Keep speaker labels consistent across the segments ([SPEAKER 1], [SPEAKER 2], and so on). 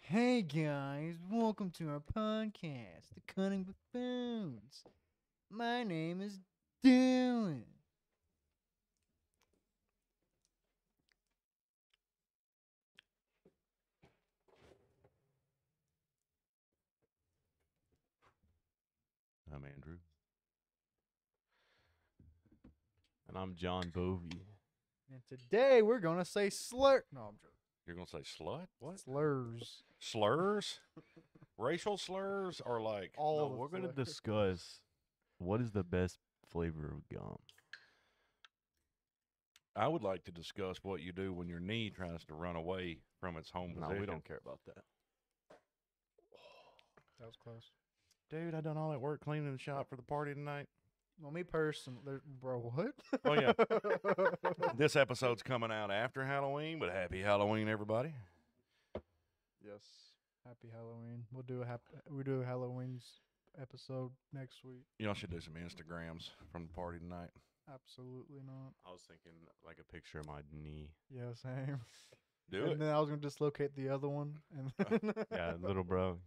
[SPEAKER 1] Hey guys, welcome to our podcast, The Cunning Buffoons. My name is Dylan.
[SPEAKER 2] I'm Andrew.
[SPEAKER 3] And I'm John Bovey.
[SPEAKER 1] And today we're gonna say slur. No, I'm joking.
[SPEAKER 2] You're going to say slut? What?
[SPEAKER 1] Slurs.
[SPEAKER 2] Slurs? Racial slurs or like.
[SPEAKER 1] All
[SPEAKER 3] No,
[SPEAKER 1] the
[SPEAKER 3] we're going to
[SPEAKER 1] slurs.
[SPEAKER 3] discuss what is the best flavor of gum.
[SPEAKER 2] I would like to discuss what you do when your knee tries to run away from its home
[SPEAKER 3] No,
[SPEAKER 2] position.
[SPEAKER 3] we don't care about that.
[SPEAKER 1] That was close.
[SPEAKER 2] Dude, I done all that work cleaning the shop for the party tonight.
[SPEAKER 1] Well, me personally, bro, what?
[SPEAKER 2] Oh, yeah. This episode's coming out after Halloween, but happy Halloween, everybody.
[SPEAKER 1] Yes. Happy Halloween. We do a Halloween's episode next week.
[SPEAKER 2] Y'all should do some Instagrams from the party tonight.
[SPEAKER 1] Absolutely not.
[SPEAKER 3] I was thinking like a picture of my knee.
[SPEAKER 1] Yeah, same.
[SPEAKER 2] Do
[SPEAKER 1] and
[SPEAKER 2] it.
[SPEAKER 1] then I was gonna dislocate the other one, and then
[SPEAKER 3] Yeah, little bro.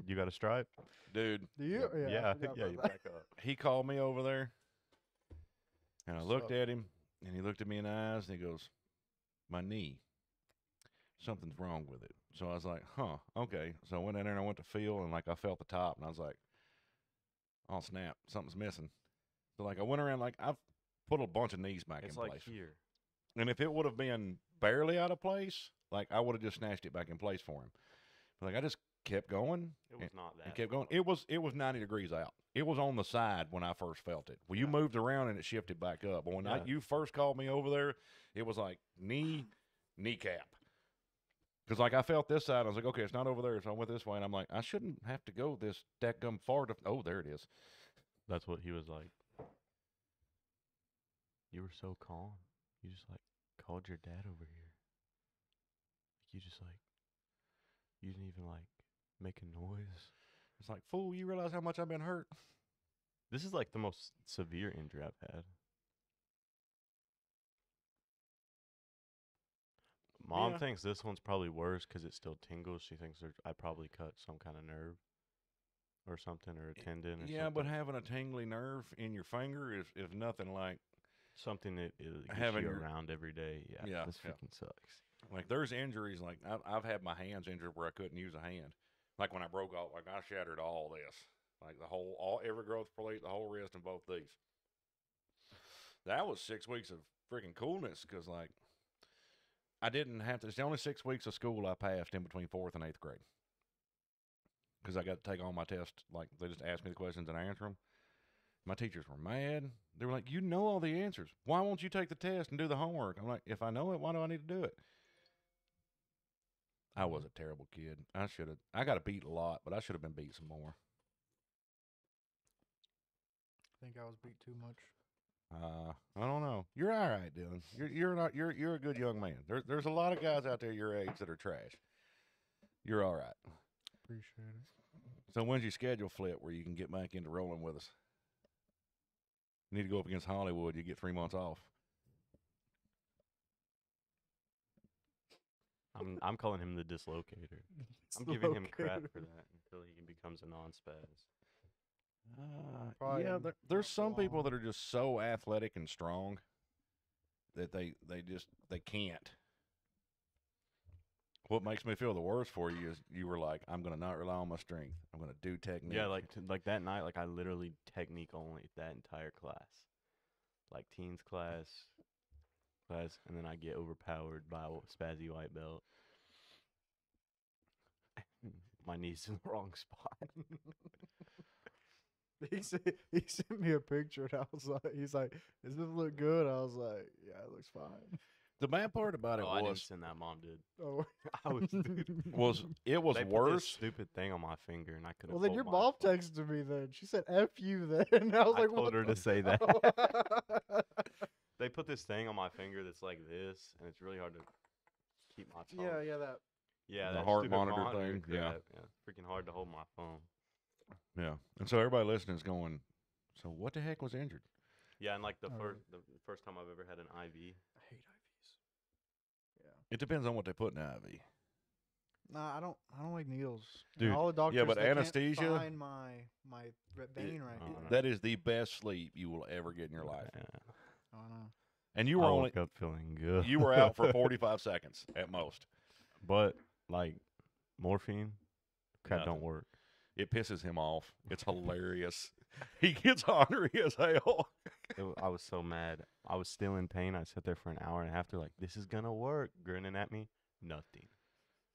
[SPEAKER 3] You got a stripe?
[SPEAKER 2] Dude,
[SPEAKER 1] do you? I
[SPEAKER 3] Yeah,
[SPEAKER 1] forgot
[SPEAKER 3] yeah,
[SPEAKER 1] about
[SPEAKER 3] you
[SPEAKER 1] that.
[SPEAKER 3] back up.
[SPEAKER 2] he called me over there, and I looked
[SPEAKER 1] So-
[SPEAKER 2] at him, and he looked at me in the eyes, and he goes, "My knee. Something's wrong with it." So I was like, "Huh, okay." So I went in there and I went to feel, and like I felt the top, and I was like, "Oh snap, something's missing." So like I went around, like I've put a bunch of knees back
[SPEAKER 3] It's
[SPEAKER 2] in
[SPEAKER 3] like
[SPEAKER 2] place,
[SPEAKER 3] here.
[SPEAKER 2] and if it would have been barely out of place, like I would have just snatched it back in place for him. But like I just kept going.
[SPEAKER 3] It was not that.
[SPEAKER 2] And kept going. It was 90 degrees out. It was on the side when I first felt it. Well, you
[SPEAKER 3] Yeah.
[SPEAKER 2] moved around and it shifted back up. But when
[SPEAKER 3] Yeah.
[SPEAKER 2] you first called me over there, it was like kneecap. Because like I felt this side, I was like, okay, it's not over there, so I went this way, and I'm like, I shouldn't have to go this dadgum far to. Oh, there it is.
[SPEAKER 3] That's what he was like. You were so calm. You just like called your dad over here. You just like, you didn't even like make a noise.
[SPEAKER 2] It's like, fool, you realize how much I've been hurt?
[SPEAKER 3] This is like the most severe injury I've had. Mom
[SPEAKER 2] Yeah.
[SPEAKER 3] thinks this one's probably worse because it still tingles. She thinks I probably cut some kind of nerve or something, or a tendon or
[SPEAKER 2] Yeah,
[SPEAKER 3] something.
[SPEAKER 2] but having a tingly nerve in your finger is nothing like
[SPEAKER 3] Something that gets
[SPEAKER 2] having
[SPEAKER 3] you
[SPEAKER 2] your-
[SPEAKER 3] around every day. Yeah,
[SPEAKER 2] Yeah,
[SPEAKER 3] this
[SPEAKER 2] yeah.
[SPEAKER 3] freaking sucks.
[SPEAKER 2] Like there's injuries like I've had my hands injured where I couldn't use a hand. Like when I broke off, like I shattered all this, like every growth plate, the whole wrist, and both these. That was 6 weeks of freaking coolness because like I didn't have to. It's the only 6 weeks of school I passed in between 4th and 8th grade because I got to take all my tests. Like they just asked me the questions and I answer them. My teachers were mad. They were like, "You know all the answers. Why won't you take the test and do the homework?" I'm like, "If I know it, why do I need to do it?" I was a terrible kid. I should have. I got beat a lot, but I should have been beat some more.
[SPEAKER 1] I think I was beat too much.
[SPEAKER 2] I don't know. You're all right, Dylan. You're not. You're a good young man. There's a lot of guys out there your age that are trash. You're all right.
[SPEAKER 1] Appreciate it.
[SPEAKER 2] So when's your schedule flip where you can get back into rolling with us? You need to go up against Hollywood. You get 3 months off.
[SPEAKER 3] I'm calling him the dislocator. I'm giving him crap for that until he becomes a non-spaz.
[SPEAKER 1] Probably
[SPEAKER 2] Yeah, there's
[SPEAKER 1] not
[SPEAKER 2] some people
[SPEAKER 1] long.
[SPEAKER 2] that are just so athletic and strong that they can't. What makes me feel the worst for you is you were like, I'm gonna not rely on my strength. I'm gonna do technique.
[SPEAKER 3] Yeah, like that night, like I literally technique only that entire class, like teens class, and then I get overpowered by a spazzy white belt. My knee's in the wrong spot.
[SPEAKER 1] He sent me a picture, and I was like, he's like, "Does this look good?" I was like, "Yeah, it looks fine."
[SPEAKER 2] the bad part about it
[SPEAKER 3] Oh, I didn't
[SPEAKER 2] was
[SPEAKER 3] send that. Mom did.
[SPEAKER 1] Oh,
[SPEAKER 3] I was dude,
[SPEAKER 2] it was
[SPEAKER 3] they put this
[SPEAKER 2] worse.
[SPEAKER 3] stupid thing on my finger, and I couldn't.
[SPEAKER 1] well, then
[SPEAKER 3] hold
[SPEAKER 1] your
[SPEAKER 3] my
[SPEAKER 1] mom
[SPEAKER 3] phone.
[SPEAKER 1] texted me. Then she said, "F you." Then and I was
[SPEAKER 3] I
[SPEAKER 1] like,
[SPEAKER 3] told
[SPEAKER 1] "What
[SPEAKER 3] her
[SPEAKER 1] the
[SPEAKER 3] to say that.
[SPEAKER 1] f-"
[SPEAKER 3] They put this thing on my finger that's like this, and it's really hard to keep my phone.
[SPEAKER 1] yeah, that.
[SPEAKER 3] Yeah,
[SPEAKER 2] The
[SPEAKER 3] that
[SPEAKER 2] heart
[SPEAKER 3] stupid
[SPEAKER 2] monitor thing, yeah.
[SPEAKER 3] crap, yeah. Freaking hard to hold my phone.
[SPEAKER 2] Yeah, and so everybody listening is going, so what the heck was injured?
[SPEAKER 3] Yeah, and like the
[SPEAKER 1] Oh,
[SPEAKER 3] first time I've ever had an IV.
[SPEAKER 1] I hate IVs. Yeah.
[SPEAKER 2] It depends on what they put in the IV.
[SPEAKER 1] Nah, I don't like needles. And
[SPEAKER 3] Dude,
[SPEAKER 1] all the doctors,
[SPEAKER 2] but
[SPEAKER 1] they can't
[SPEAKER 2] anesthesia-
[SPEAKER 1] find my vein right
[SPEAKER 3] oh,
[SPEAKER 1] there.
[SPEAKER 2] That is the best sleep you will ever get in your life.
[SPEAKER 3] Yeah.
[SPEAKER 1] Oh no.
[SPEAKER 2] And you
[SPEAKER 3] I
[SPEAKER 2] were only
[SPEAKER 3] woke up feeling good.
[SPEAKER 2] you were out for 45 seconds at most.
[SPEAKER 3] But like morphine, crap
[SPEAKER 2] Nothing.
[SPEAKER 3] don't work.
[SPEAKER 2] It pisses him off. It's hilarious. He gets ornery as hell.
[SPEAKER 3] I was so mad. I was still in pain. I sat there for an hour and a half. They're like, "This is gonna work," grinning at me. Nothing.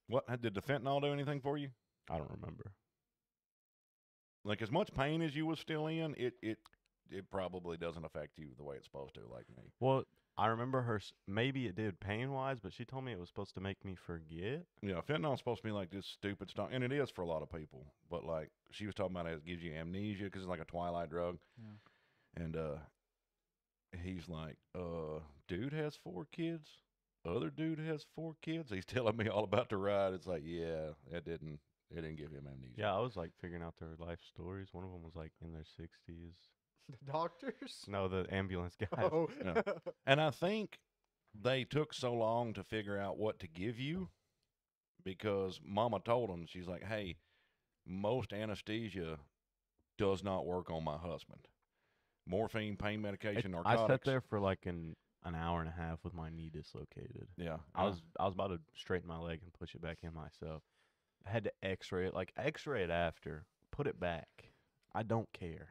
[SPEAKER 2] What did the fentanyl do anything for you?
[SPEAKER 3] I don't remember.
[SPEAKER 2] Like as much pain as you was still in, it probably doesn't affect you the way it's supposed to, like me.
[SPEAKER 3] Well, I remember her. Maybe it did pain wise, but she told me it was supposed to make me forget.
[SPEAKER 2] Yeah, fentanyl's supposed to be like this stupid stuff, and it is for a lot of people. But like she was talking about, it gives you amnesia because it's like a twilight drug.
[SPEAKER 1] Yeah.
[SPEAKER 2] And he's like, dude has 4 kids. Other dude has 4 kids. He's telling me all about the ride. It's like, yeah, it didn't give him amnesia.
[SPEAKER 3] Yeah, I was like figuring out their life stories. One of them was like in their 60s.
[SPEAKER 1] The doctors.
[SPEAKER 3] No, the ambulance guys.
[SPEAKER 1] Oh.
[SPEAKER 2] Yeah. And I think they took so long to figure out what to give you because Mama told them, she's like, hey, most anesthesia does not work on my husband. Morphine, pain medication, narcotics.
[SPEAKER 3] I sat there for like an hour and a half with my knee dislocated.
[SPEAKER 2] Yeah.
[SPEAKER 3] I was about to straighten my leg and push it back in myself. I had to x-ray it. Like, x-ray it after. Put it back. I don't care.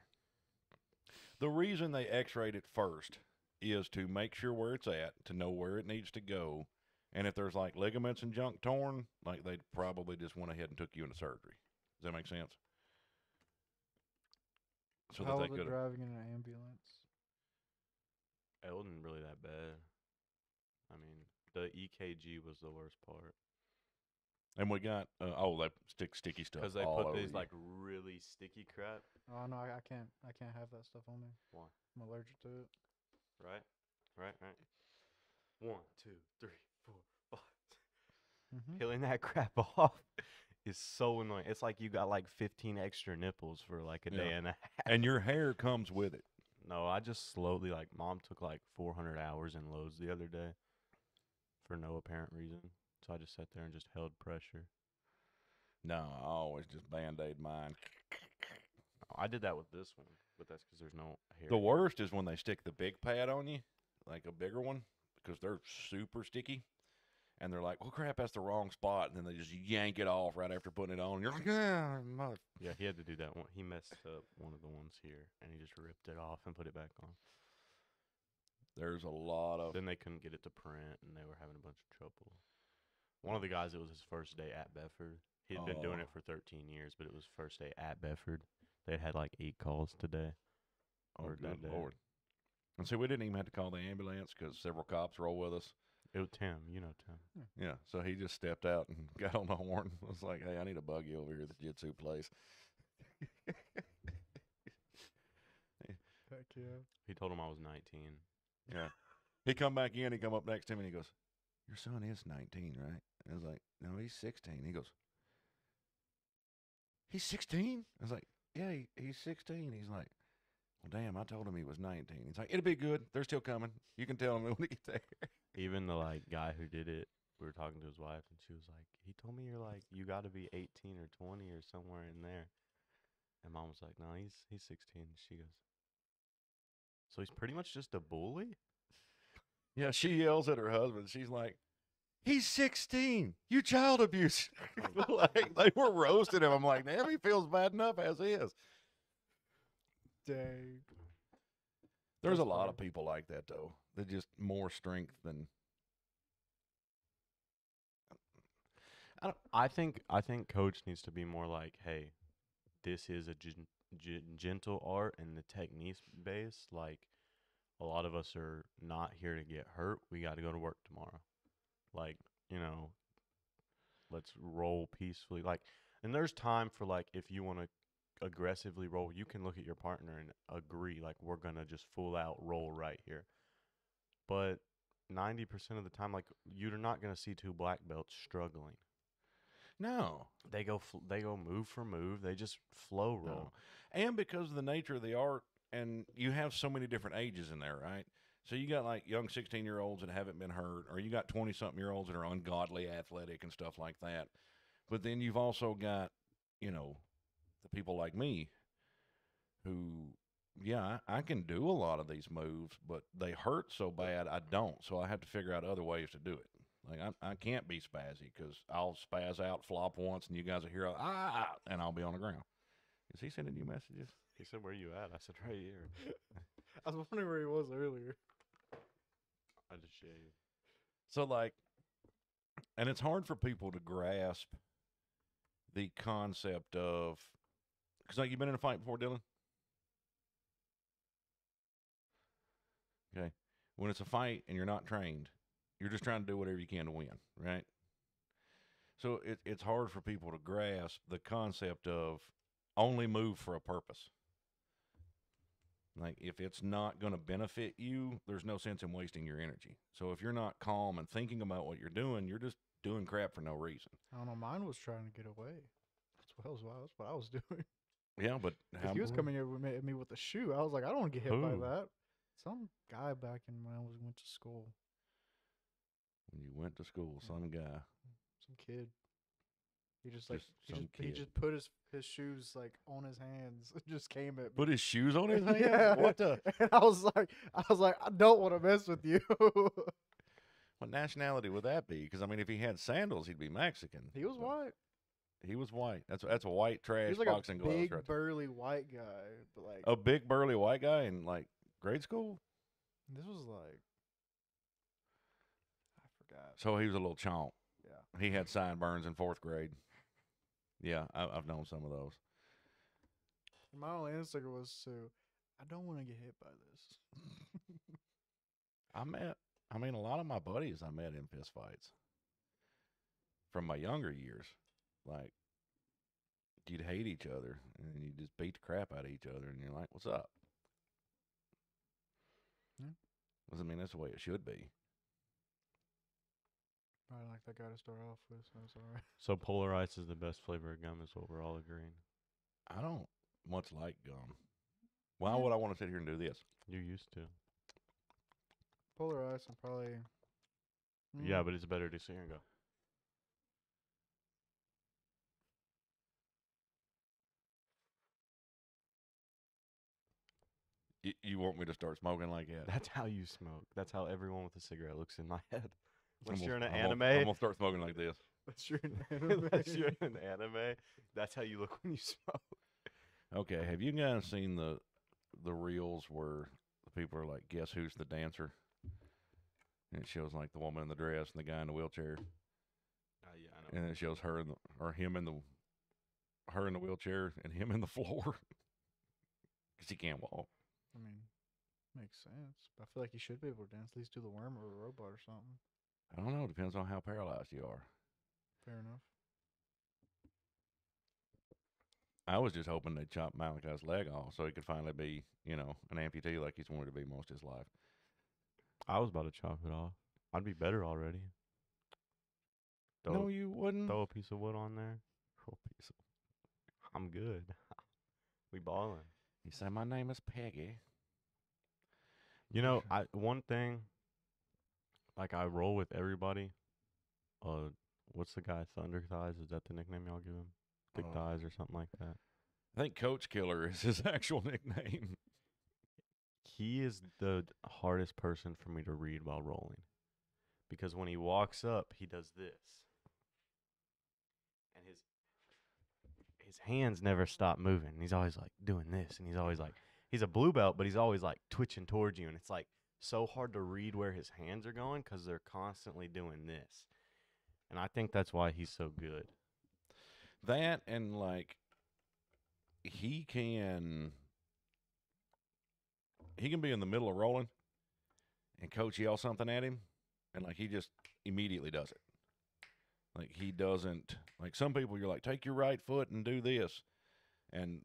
[SPEAKER 2] The reason they x-rayed it first is to make sure where it's at, to know where it needs to go. And if there's like ligaments and junk torn, like they'd probably just went ahead and took you into surgery. Does that make sense? So
[SPEAKER 1] How
[SPEAKER 2] that
[SPEAKER 1] was
[SPEAKER 2] they
[SPEAKER 1] it
[SPEAKER 2] could
[SPEAKER 1] driving in an ambulance?
[SPEAKER 3] It wasn't really that bad. I mean, the EKG was the worst part.
[SPEAKER 2] And we got they stick sticky stuff
[SPEAKER 3] Because they
[SPEAKER 2] all
[SPEAKER 3] put
[SPEAKER 2] over
[SPEAKER 3] these
[SPEAKER 2] you.
[SPEAKER 3] like really sticky crap.
[SPEAKER 1] Oh no, I can't have that stuff on me.
[SPEAKER 3] Why?
[SPEAKER 1] I'm allergic to it.
[SPEAKER 3] Right. 1, 2, 3, 4, 5.
[SPEAKER 1] Mm-hmm.
[SPEAKER 3] Peeling that crap off is so annoying. It's like you got like 15 extra nipples for like a day
[SPEAKER 2] Yeah.
[SPEAKER 3] and a half.
[SPEAKER 2] And your hair comes with it.
[SPEAKER 3] No, I just slowly, like, Mom took like 400 hours in loads the other day for no apparent reason. So I just sat there and just held pressure.
[SPEAKER 2] No, I always just Band-Aid mine.
[SPEAKER 3] I did that with this one, but that's because there's no hair.
[SPEAKER 2] The worst is when they stick the big pad on you, like a bigger one, because they're super sticky. And they're like, well, crap, that's the wrong spot. And then they just yank it off right after putting it on. You're like, yeah, mother.
[SPEAKER 3] Yeah, he had to do that one. He messed up one of the ones here, and he just ripped it off and put it back on.
[SPEAKER 2] There's a lot of.
[SPEAKER 3] Then they couldn't get it to print, and they were having a bunch of trouble. One of the guys, it was his first day at Bedford. He had been doing it for 13 years, but it was first day at Bedford. They had like 8 calls today.
[SPEAKER 2] Oh,
[SPEAKER 3] or that
[SPEAKER 2] good
[SPEAKER 3] day.
[SPEAKER 2] Lord. And see, we didn't even have to call the ambulance because several cops roll with us.
[SPEAKER 3] It was Tim, you know Tim.
[SPEAKER 2] Yeah, so he just stepped out and got on the horn. Was like, hey, I need a buggy over here at the Jitsu place.
[SPEAKER 1] Heck yeah.
[SPEAKER 3] He told him I was 19.
[SPEAKER 2] Yeah. He come back in, he come up next to me, and he goes, your son is 19, right? And I was like, no, he's 16. He goes, he's 16? I was like, yeah, he's 16. He's like, well, damn, I told him he was 19. He's like, it'll be good. They're still coming. You can tell him when we get there.
[SPEAKER 3] Even the like guy who did it, we were talking to his wife, and she was like, he told me you're like, you got to be 18 or 20 or somewhere in there. And Mom was like, no, he's 16. She goes, so he's pretty much just a bully?
[SPEAKER 2] Yeah, she yells at her husband. She's like, he's 16. You child abuse. Like, they were roasting him. I'm like, damn, he feels bad enough as is.
[SPEAKER 1] Dang.
[SPEAKER 2] There's
[SPEAKER 1] That's
[SPEAKER 2] a lot
[SPEAKER 1] funny.
[SPEAKER 2] of people like that, though. They're just more strength than.
[SPEAKER 3] I think Coach needs to be more like, hey, this is a gentle art and the techniques based. Like, a lot of us are not here to get hurt. We got to go to work tomorrow. Like, you know, let's roll peacefully. Like, and there's time for, like, if you want to aggressively roll, you can look at your partner and agree, like, we're going to just full out roll right here. But 90% of the time, like, you're not going to see 2 black belts struggling.
[SPEAKER 2] No.
[SPEAKER 3] They go move for move. They just flow roll.
[SPEAKER 2] No. And because of the nature of the art, and you have so many different ages in there, right? So you got like young 16-year-olds that haven't been hurt, or you got 20-something-year-olds that are ungodly athletic and stuff like that. But then you've also got, you know, the people like me who, yeah, I can do a lot of these moves, but they hurt so bad I don't. So I have to figure out other ways to do it. Like I can't be spazzy because I'll spaz out, flop once, and you guys will hear and I'll be on the ground. Is he sending you messages?
[SPEAKER 3] He said, "Where you at?" I said, "Right here."
[SPEAKER 1] I was wondering where he was earlier.
[SPEAKER 3] I just shaved.
[SPEAKER 2] So like, and it's hard for people to grasp the concept of, because like you've been in a fight before, Dylan. Okay, when it's a fight and you're not trained, you're just trying to do whatever you can to win, right? So it's hard for people to grasp the concept of only move for a purpose. Like, if it's not going to benefit you, there's no sense in wasting your energy. So if you're not calm and thinking about what you're doing, you're just doing crap for no reason.
[SPEAKER 1] I don't know. Mine was trying to get away. That's what I was doing.
[SPEAKER 2] Yeah, but
[SPEAKER 1] He was coming at me with a shoe. I was like, I don't want to get hit by
[SPEAKER 3] Who?
[SPEAKER 1] that. Some guy back in when I went to school.
[SPEAKER 2] When you went to school, some guy.
[SPEAKER 1] Some kid. He just like
[SPEAKER 2] Just
[SPEAKER 1] he just put his shoes like on his hands. It just came at me.
[SPEAKER 2] Put his shoes on his hands?
[SPEAKER 1] Yeah.
[SPEAKER 2] What the?
[SPEAKER 1] And I was like, I don't want to mess with you.
[SPEAKER 2] What nationality would that be? Because I mean, if he had sandals, he'd be Mexican.
[SPEAKER 1] He was white.
[SPEAKER 2] He was white. That's a white
[SPEAKER 1] He
[SPEAKER 2] trash
[SPEAKER 1] was like
[SPEAKER 2] boxing
[SPEAKER 1] a
[SPEAKER 2] gloves,
[SPEAKER 1] big
[SPEAKER 2] right there.
[SPEAKER 1] burly white guy. But like
[SPEAKER 2] A big burly white guy in like grade school.
[SPEAKER 1] this was like I forgot.
[SPEAKER 2] So he was a little chomp.
[SPEAKER 1] Yeah.
[SPEAKER 2] He had sideburns in 4th grade. Yeah, I've known some of those.
[SPEAKER 1] My only answer was I don't want to get hit by this.
[SPEAKER 2] I mean, a lot of my buddies I met in fist fights from my younger years. Like, you'd hate each other and you just beat the crap out of each other, and you're like, "What's up?"
[SPEAKER 1] Yeah.
[SPEAKER 2] Doesn't mean that's the way it should be.
[SPEAKER 1] Probably like that guy to start off with, so it's alright.
[SPEAKER 3] So Polar Ice is the best flavor of gum, is what we're all agreeing.
[SPEAKER 2] I don't much like gum. Why would I want to sit here and do this?
[SPEAKER 3] You used to.
[SPEAKER 1] Polar Ice and probably.
[SPEAKER 3] Yeah, but it's better to sit here and go.
[SPEAKER 2] You want me to start smoking like that?
[SPEAKER 3] That's how you smoke. That's how everyone with a cigarette looks in my head. Once
[SPEAKER 2] I'm
[SPEAKER 3] you're in an
[SPEAKER 2] gonna- I'm
[SPEAKER 3] anime,
[SPEAKER 2] gonna start smoking like this.
[SPEAKER 1] That's your anime.
[SPEAKER 3] unless you're in an anime, that's how you look when you smoke.
[SPEAKER 2] Okay, have you guys seen the reels where the people are like, "Guess who's the dancer?" And it shows like the woman in the dress and the guy in the wheelchair,
[SPEAKER 3] Yeah, I know.
[SPEAKER 2] and it shows her in her in the wheelchair and him in the floor because he can't walk.
[SPEAKER 1] I mean, makes sense. But I feel like you should be able to dance. At least do the worm or a robot or something.
[SPEAKER 2] I don't know. Depends on how paralyzed you are.
[SPEAKER 1] Fair enough.
[SPEAKER 2] I was just hoping they'd chop Malachi's leg off so he could finally be, an amputee like he's wanted to be most of his life.
[SPEAKER 3] I was about to chop it off. I'd be better already.
[SPEAKER 2] No, you wouldn't.
[SPEAKER 3] Throw a piece of wood on there. I'm good. We balling.
[SPEAKER 2] He said, "My name is Peggy."
[SPEAKER 3] You know, one thing, like I roll with everybody. What's the guy? Thunder Thighs? Is that the nickname y'all give him? Thick Thighs or something like that.
[SPEAKER 2] I think Coach Killer is his actual nickname.
[SPEAKER 3] He is the hardest person for me to read while rolling, because when he walks up, he does this, and his hands never stop moving. He's always like doing this, and he's always like, he's a blue belt, but he's always like twitching towards you, and it's like so hard to read where his hands are going because they're constantly doing this. And I think that's why he's so good.
[SPEAKER 2] That and like he can be in the middle of rolling and coach yells something at him and like he just immediately does it. Like he doesn't, like some people you're like, take your right foot and do this. And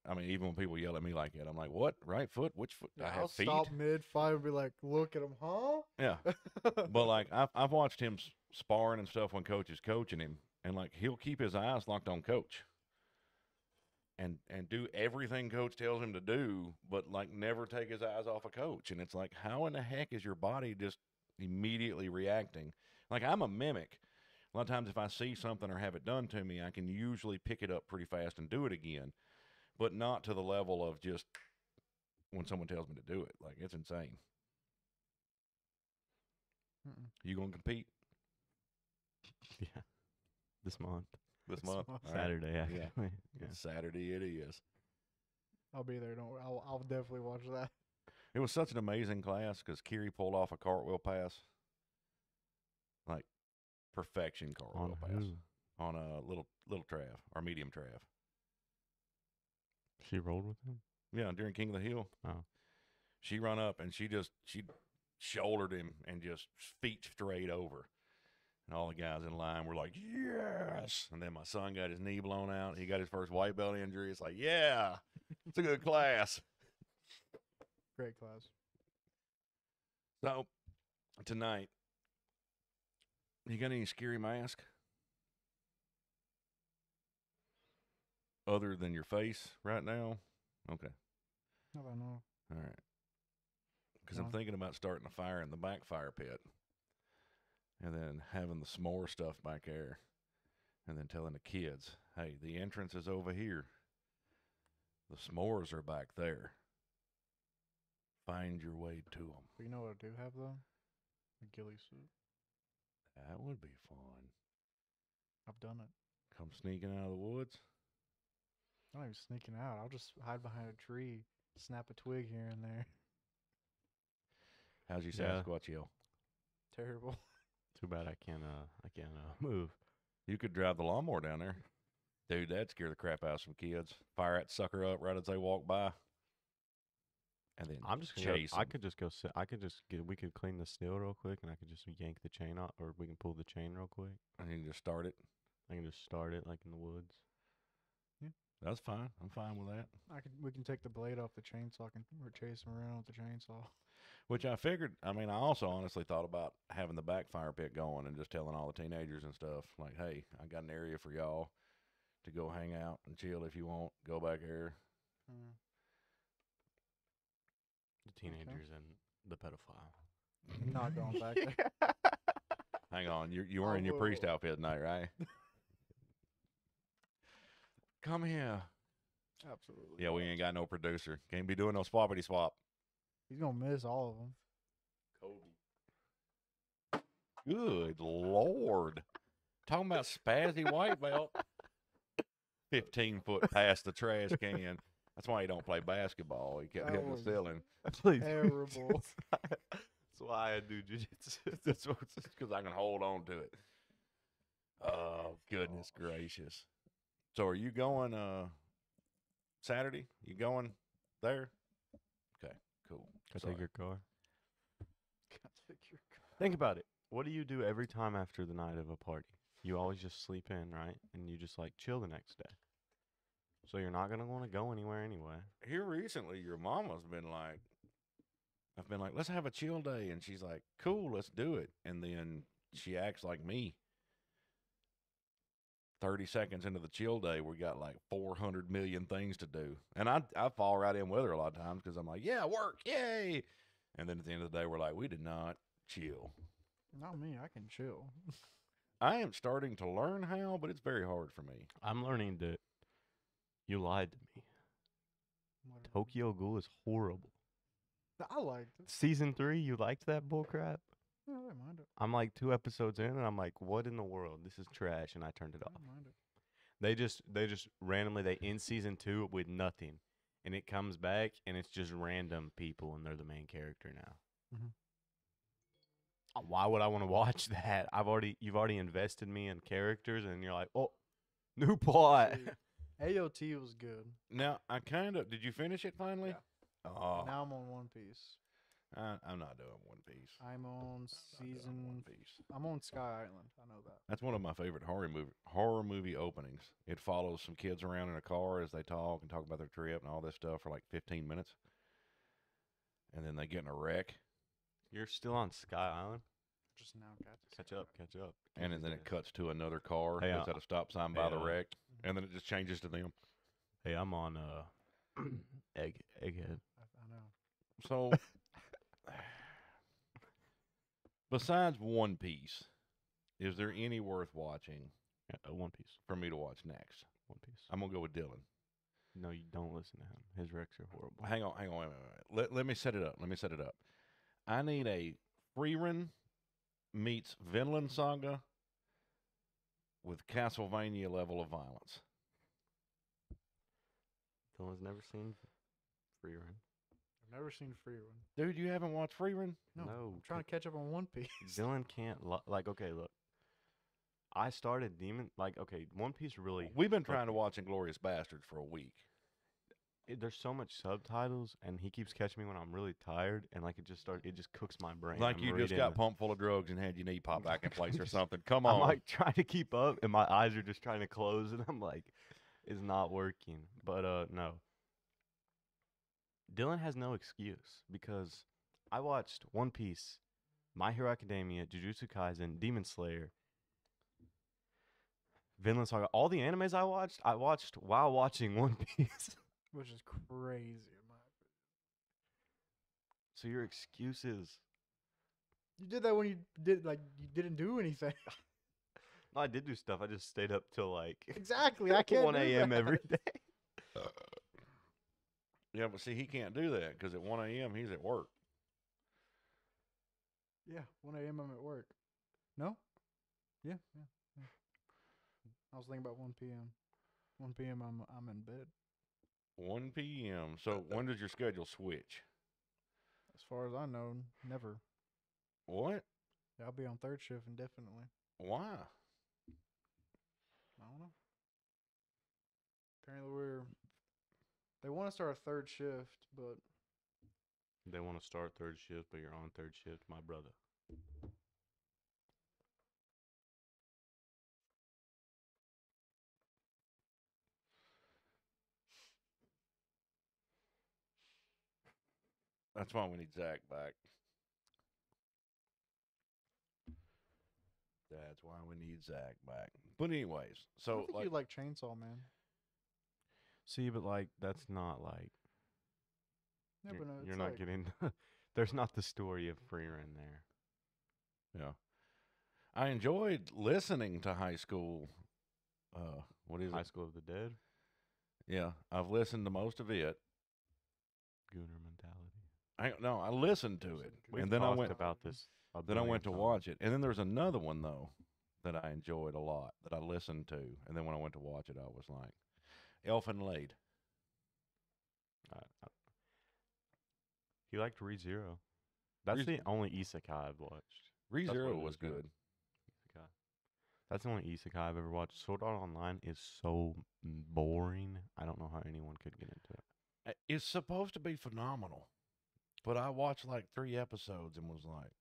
[SPEAKER 2] I mean, even when people yell at me like that, I'm like, what? Right foot? Which foot? I
[SPEAKER 1] I'll
[SPEAKER 2] have feet.
[SPEAKER 1] stop mid-fight and be like, look at him, huh?
[SPEAKER 2] Yeah. But like I've watched him sparring and stuff when coach is coaching him, and like he'll keep his eyes locked on coach and do everything coach tells him to do, but like never take his eyes off of coach. And it's like, how in the heck is your body just immediately reacting? Like I'm a mimic. A lot of times if I see something or have it done to me, I can usually pick it up pretty fast and do it again, but not to the level of just when someone tells me to do it. Like, it's insane.
[SPEAKER 1] Mm-mm.
[SPEAKER 2] You going to compete
[SPEAKER 3] Yeah. This month.
[SPEAKER 2] this month? All right.
[SPEAKER 3] Saturday, actually.
[SPEAKER 2] Yeah.
[SPEAKER 3] Yeah.
[SPEAKER 2] Saturday it is.
[SPEAKER 1] I'll be there. Don't worry. I'll definitely watch that.
[SPEAKER 2] It was such an amazing class because Kiri pulled off a cartwheel pass. Like, perfection cartwheel
[SPEAKER 3] On
[SPEAKER 2] pass.
[SPEAKER 3] who?
[SPEAKER 2] On a little Trav, or medium Trav.
[SPEAKER 3] She rolled with him?
[SPEAKER 2] Yeah, during King of the Hill.
[SPEAKER 3] Oh.
[SPEAKER 2] She run up and she shouldered him and just feet straight over. And all the guys in line were like, yes. And then my son got his knee blown out. He got his first white belt injury. It's like, yeah, it's a good class.
[SPEAKER 1] Great class.
[SPEAKER 2] So, tonight, you got any scary mask? Other than your face right now? Okay.
[SPEAKER 1] I don't know.
[SPEAKER 2] All right. Because I'm
[SPEAKER 1] Why?
[SPEAKER 2] thinking about starting a fire in the back fire pit. And then having the s'more stuff back there. And then telling the kids, hey, the entrance is over here. The s'mores are back there. Find your way to them.
[SPEAKER 1] But you know what I do have, though? A ghillie suit.
[SPEAKER 2] That would be fun.
[SPEAKER 1] I've done it.
[SPEAKER 2] Come sneaking out of the woods.
[SPEAKER 1] I'm not even sneaking out. I'll just hide behind a tree, snap a twig here and there.
[SPEAKER 2] How's your
[SPEAKER 3] Yeah.
[SPEAKER 2] Sasquatch yell?
[SPEAKER 1] Terrible.
[SPEAKER 3] Too bad I can't move.
[SPEAKER 2] You could drive the lawnmower down there. Dude, that'd scare the crap out of some kids. Fire that sucker up right as they walk by. And then
[SPEAKER 3] I'm just gonna
[SPEAKER 2] chase
[SPEAKER 3] go, I
[SPEAKER 2] 'em.
[SPEAKER 3] could just go sit. I could just get. We could clean the steel real quick, and I could just yank the chain off, or we can pull the chain real quick.
[SPEAKER 2] And you can just start it.
[SPEAKER 3] I can just start it like in the woods.
[SPEAKER 2] That's fine. I'm fine with that.
[SPEAKER 1] We can take the blade off the chainsaw and we're chasing around with the chainsaw.
[SPEAKER 2] Which I figured, I mean, I also honestly thought about having the backfire pit going and just telling all the teenagers and stuff, like, hey, I got an area for y'all to go hang out and chill if you want. Go back there.
[SPEAKER 1] Mm.
[SPEAKER 3] The teenagers and the pedophile.
[SPEAKER 1] Not going back there.
[SPEAKER 2] Hang on. You were in your priest outfit tonight, right? Come here.
[SPEAKER 1] Absolutely.
[SPEAKER 2] Yeah, we ain't got no producer. Can't be doing no swappity swap.
[SPEAKER 1] He's going to miss all of them.
[SPEAKER 2] Kobe. Good Lord. Talking about spazzy white belt. 15 foot past the trash can. That's why he don't play basketball. He kept
[SPEAKER 1] That
[SPEAKER 2] hitting the
[SPEAKER 1] was-
[SPEAKER 2] ceiling.
[SPEAKER 1] Terrible.
[SPEAKER 3] That's why I do jiu-jitsu.
[SPEAKER 2] That's because I can hold on to it. Oh, goodness gracious. So are you going Saturday? You going there? Okay, cool.
[SPEAKER 3] Can I
[SPEAKER 2] Sorry.
[SPEAKER 3] take your car?
[SPEAKER 1] Gotta take your car.
[SPEAKER 3] Think about it. What do you do every time after the night of a party? You always just sleep in, right? And you just like chill the next day. So you're not gonna want to go anywhere anyway.
[SPEAKER 2] Here recently, your mama's been like, I've been like, let's have a chill day. And she's like, cool, let's do it. And then she acts like me. 30 seconds into the chill day, we got like 400 million things to do. And I fall right in with her a lot of times because I'm like, yeah, work, yay. And then at the end of the day, we're like, we did not chill.
[SPEAKER 1] Not me. I can chill.
[SPEAKER 2] I am starting to learn how, but it's very hard for me.
[SPEAKER 3] I'm learning that you lied to me.
[SPEAKER 1] Whatever.
[SPEAKER 3] Tokyo Ghoul is horrible.
[SPEAKER 1] I liked it.
[SPEAKER 3] Season 3, you liked that bullcrap?
[SPEAKER 1] Yeah, I didn't mind it.
[SPEAKER 3] I'm like 2 episodes in, and I'm like, what in the world? This is trash, and I turned it
[SPEAKER 1] I
[SPEAKER 3] off.
[SPEAKER 1] didn't mind it.
[SPEAKER 3] They just randomly, they end season 2 with nothing, and it comes back, and it's just random people, and they're the main character now.
[SPEAKER 1] Mhm.
[SPEAKER 3] Why would I want to watch that? You've already invested me in characters, and you're like, oh, new plot.
[SPEAKER 1] See, AOT was good.
[SPEAKER 2] Now, did you finish it finally?
[SPEAKER 1] Yeah.
[SPEAKER 2] Oh,
[SPEAKER 1] Now I'm on One Piece.
[SPEAKER 2] I'm not doing One Piece.
[SPEAKER 1] I'm on
[SPEAKER 2] One
[SPEAKER 1] season.
[SPEAKER 2] Piece.
[SPEAKER 1] I'm on Sky Island. I know that.
[SPEAKER 2] That's one of my favorite horror movie openings. It follows some kids around in a car as they talk about their trip and all this stuff for like 15 minutes. And then they get in a wreck.
[SPEAKER 3] You're still on Sky Island?
[SPEAKER 1] Just now got to
[SPEAKER 3] Catch up.
[SPEAKER 2] And then it cuts to another car
[SPEAKER 3] Hey,
[SPEAKER 2] that's at a stop sign by the
[SPEAKER 3] hey,
[SPEAKER 2] wreck. And then it just changes to them.
[SPEAKER 3] Hey, I'm on Egghead.
[SPEAKER 1] I know.
[SPEAKER 2] So, besides One Piece, Is there any worth watching
[SPEAKER 3] One Piece.
[SPEAKER 2] for me to watch next?
[SPEAKER 3] One Piece.
[SPEAKER 2] I'm gonna go with Dylan.
[SPEAKER 3] No, you don't listen to him. His recs are horrible.
[SPEAKER 2] Hang on, wait. Let me set it up. I need a Freerun meets Vinland Saga with Castlevania level of violence.
[SPEAKER 3] Dylan's never seen Freerun.
[SPEAKER 1] I've never seen Free One.
[SPEAKER 2] Dude, you haven't watched Freerun?
[SPEAKER 1] No,
[SPEAKER 3] No,
[SPEAKER 1] I'm trying to catch up on One Piece.
[SPEAKER 3] Dylan can't okay, look. I started One Piece really.
[SPEAKER 2] We've been trying to watch Inglourious Bastards for a week.
[SPEAKER 3] There's so much subtitles, and he keeps catching me when I'm really tired, and it just cooks my brain.
[SPEAKER 2] Like
[SPEAKER 3] I'm
[SPEAKER 2] you just
[SPEAKER 3] reading
[SPEAKER 2] got pumped full of drugs and had your knee pop back in place or something. Come
[SPEAKER 3] I'm
[SPEAKER 2] on.
[SPEAKER 3] trying to keep up, and my eyes are just trying to close, and I'm like, it's not working. But no. Dylan has no excuse because I watched One Piece, My Hero Academia, Jujutsu Kaisen, Demon Slayer, Vinland Saga. All the animes I watched while watching One Piece.
[SPEAKER 1] Which is crazy in my opinion.
[SPEAKER 3] So your excuses.
[SPEAKER 1] You did that when you didn't do anything.
[SPEAKER 3] No, I did do stuff. I just stayed up till
[SPEAKER 1] Exactly. I can't
[SPEAKER 3] 1
[SPEAKER 1] do
[SPEAKER 3] a.m.
[SPEAKER 1] that.
[SPEAKER 3] every day.
[SPEAKER 2] Yeah, but see, he can't do that because at 1 a.m. he's at work.
[SPEAKER 1] Yeah, 1 a.m. I'm at work. No? Yeah. I was thinking about 1 p.m. 1 p.m. I'm in bed.
[SPEAKER 2] 1 p.m. So when does your schedule switch?
[SPEAKER 1] As far as I know, never.
[SPEAKER 2] What?
[SPEAKER 1] Yeah, I'll be on third shift indefinitely.
[SPEAKER 2] Why?
[SPEAKER 1] I don't know. Apparently they want to start a third shift, but
[SPEAKER 3] They want to start third shift, but you're on third shift, my brother.
[SPEAKER 2] That's why we need Zach back. That's why we need Zach back. But anyways,
[SPEAKER 1] I
[SPEAKER 2] so
[SPEAKER 1] don't think you like Chainsaw Man.
[SPEAKER 3] See, but that's not
[SPEAKER 1] Yeah,
[SPEAKER 3] you're,
[SPEAKER 1] but no,
[SPEAKER 3] you're not getting. There's not the story of Freerun there.
[SPEAKER 2] yeah, I enjoyed listening to High School. What is
[SPEAKER 3] High
[SPEAKER 2] it?
[SPEAKER 3] School of the Dead,
[SPEAKER 2] Yeah, I've listened to most of it.
[SPEAKER 3] Gooner mentality.
[SPEAKER 2] I listened to it,
[SPEAKER 3] We've
[SPEAKER 2] and then I
[SPEAKER 3] talked
[SPEAKER 2] went.
[SPEAKER 3] about this.
[SPEAKER 2] Then I went to watch
[SPEAKER 3] it.
[SPEAKER 2] it, and then there's another one though that I enjoyed a lot that I listened to, and then when I went to watch it, I was like, Elfin Laid.
[SPEAKER 3] He liked ReZero. That's the only isekai I've watched. That's what
[SPEAKER 2] ReZero
[SPEAKER 3] it
[SPEAKER 2] was
[SPEAKER 3] is, right?
[SPEAKER 2] good.
[SPEAKER 3] Isekai. That's the only isekai I've ever watched. Sword Art Online is so boring. I don't know how anyone could get into it.
[SPEAKER 2] It's supposed to be phenomenal, but I watched like 3 episodes and was like,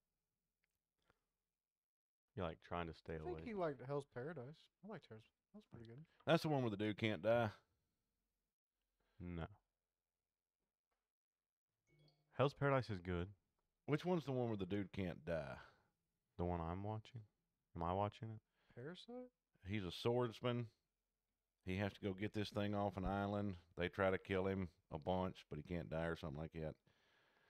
[SPEAKER 3] You're trying to stay
[SPEAKER 1] I
[SPEAKER 3] away.
[SPEAKER 1] think he liked Hell's Paradise. I liked Hell's. That was pretty good.
[SPEAKER 2] that's the one where the dude can't die.
[SPEAKER 3] No. Hell's Paradise is good.
[SPEAKER 2] Which one's the one where the dude can't die?
[SPEAKER 3] The one I'm watching. Am I watching it?
[SPEAKER 1] Parasite?
[SPEAKER 2] He's a swordsman. He has to go get this thing off an island. They try to kill him a bunch, but he can't die or something like that.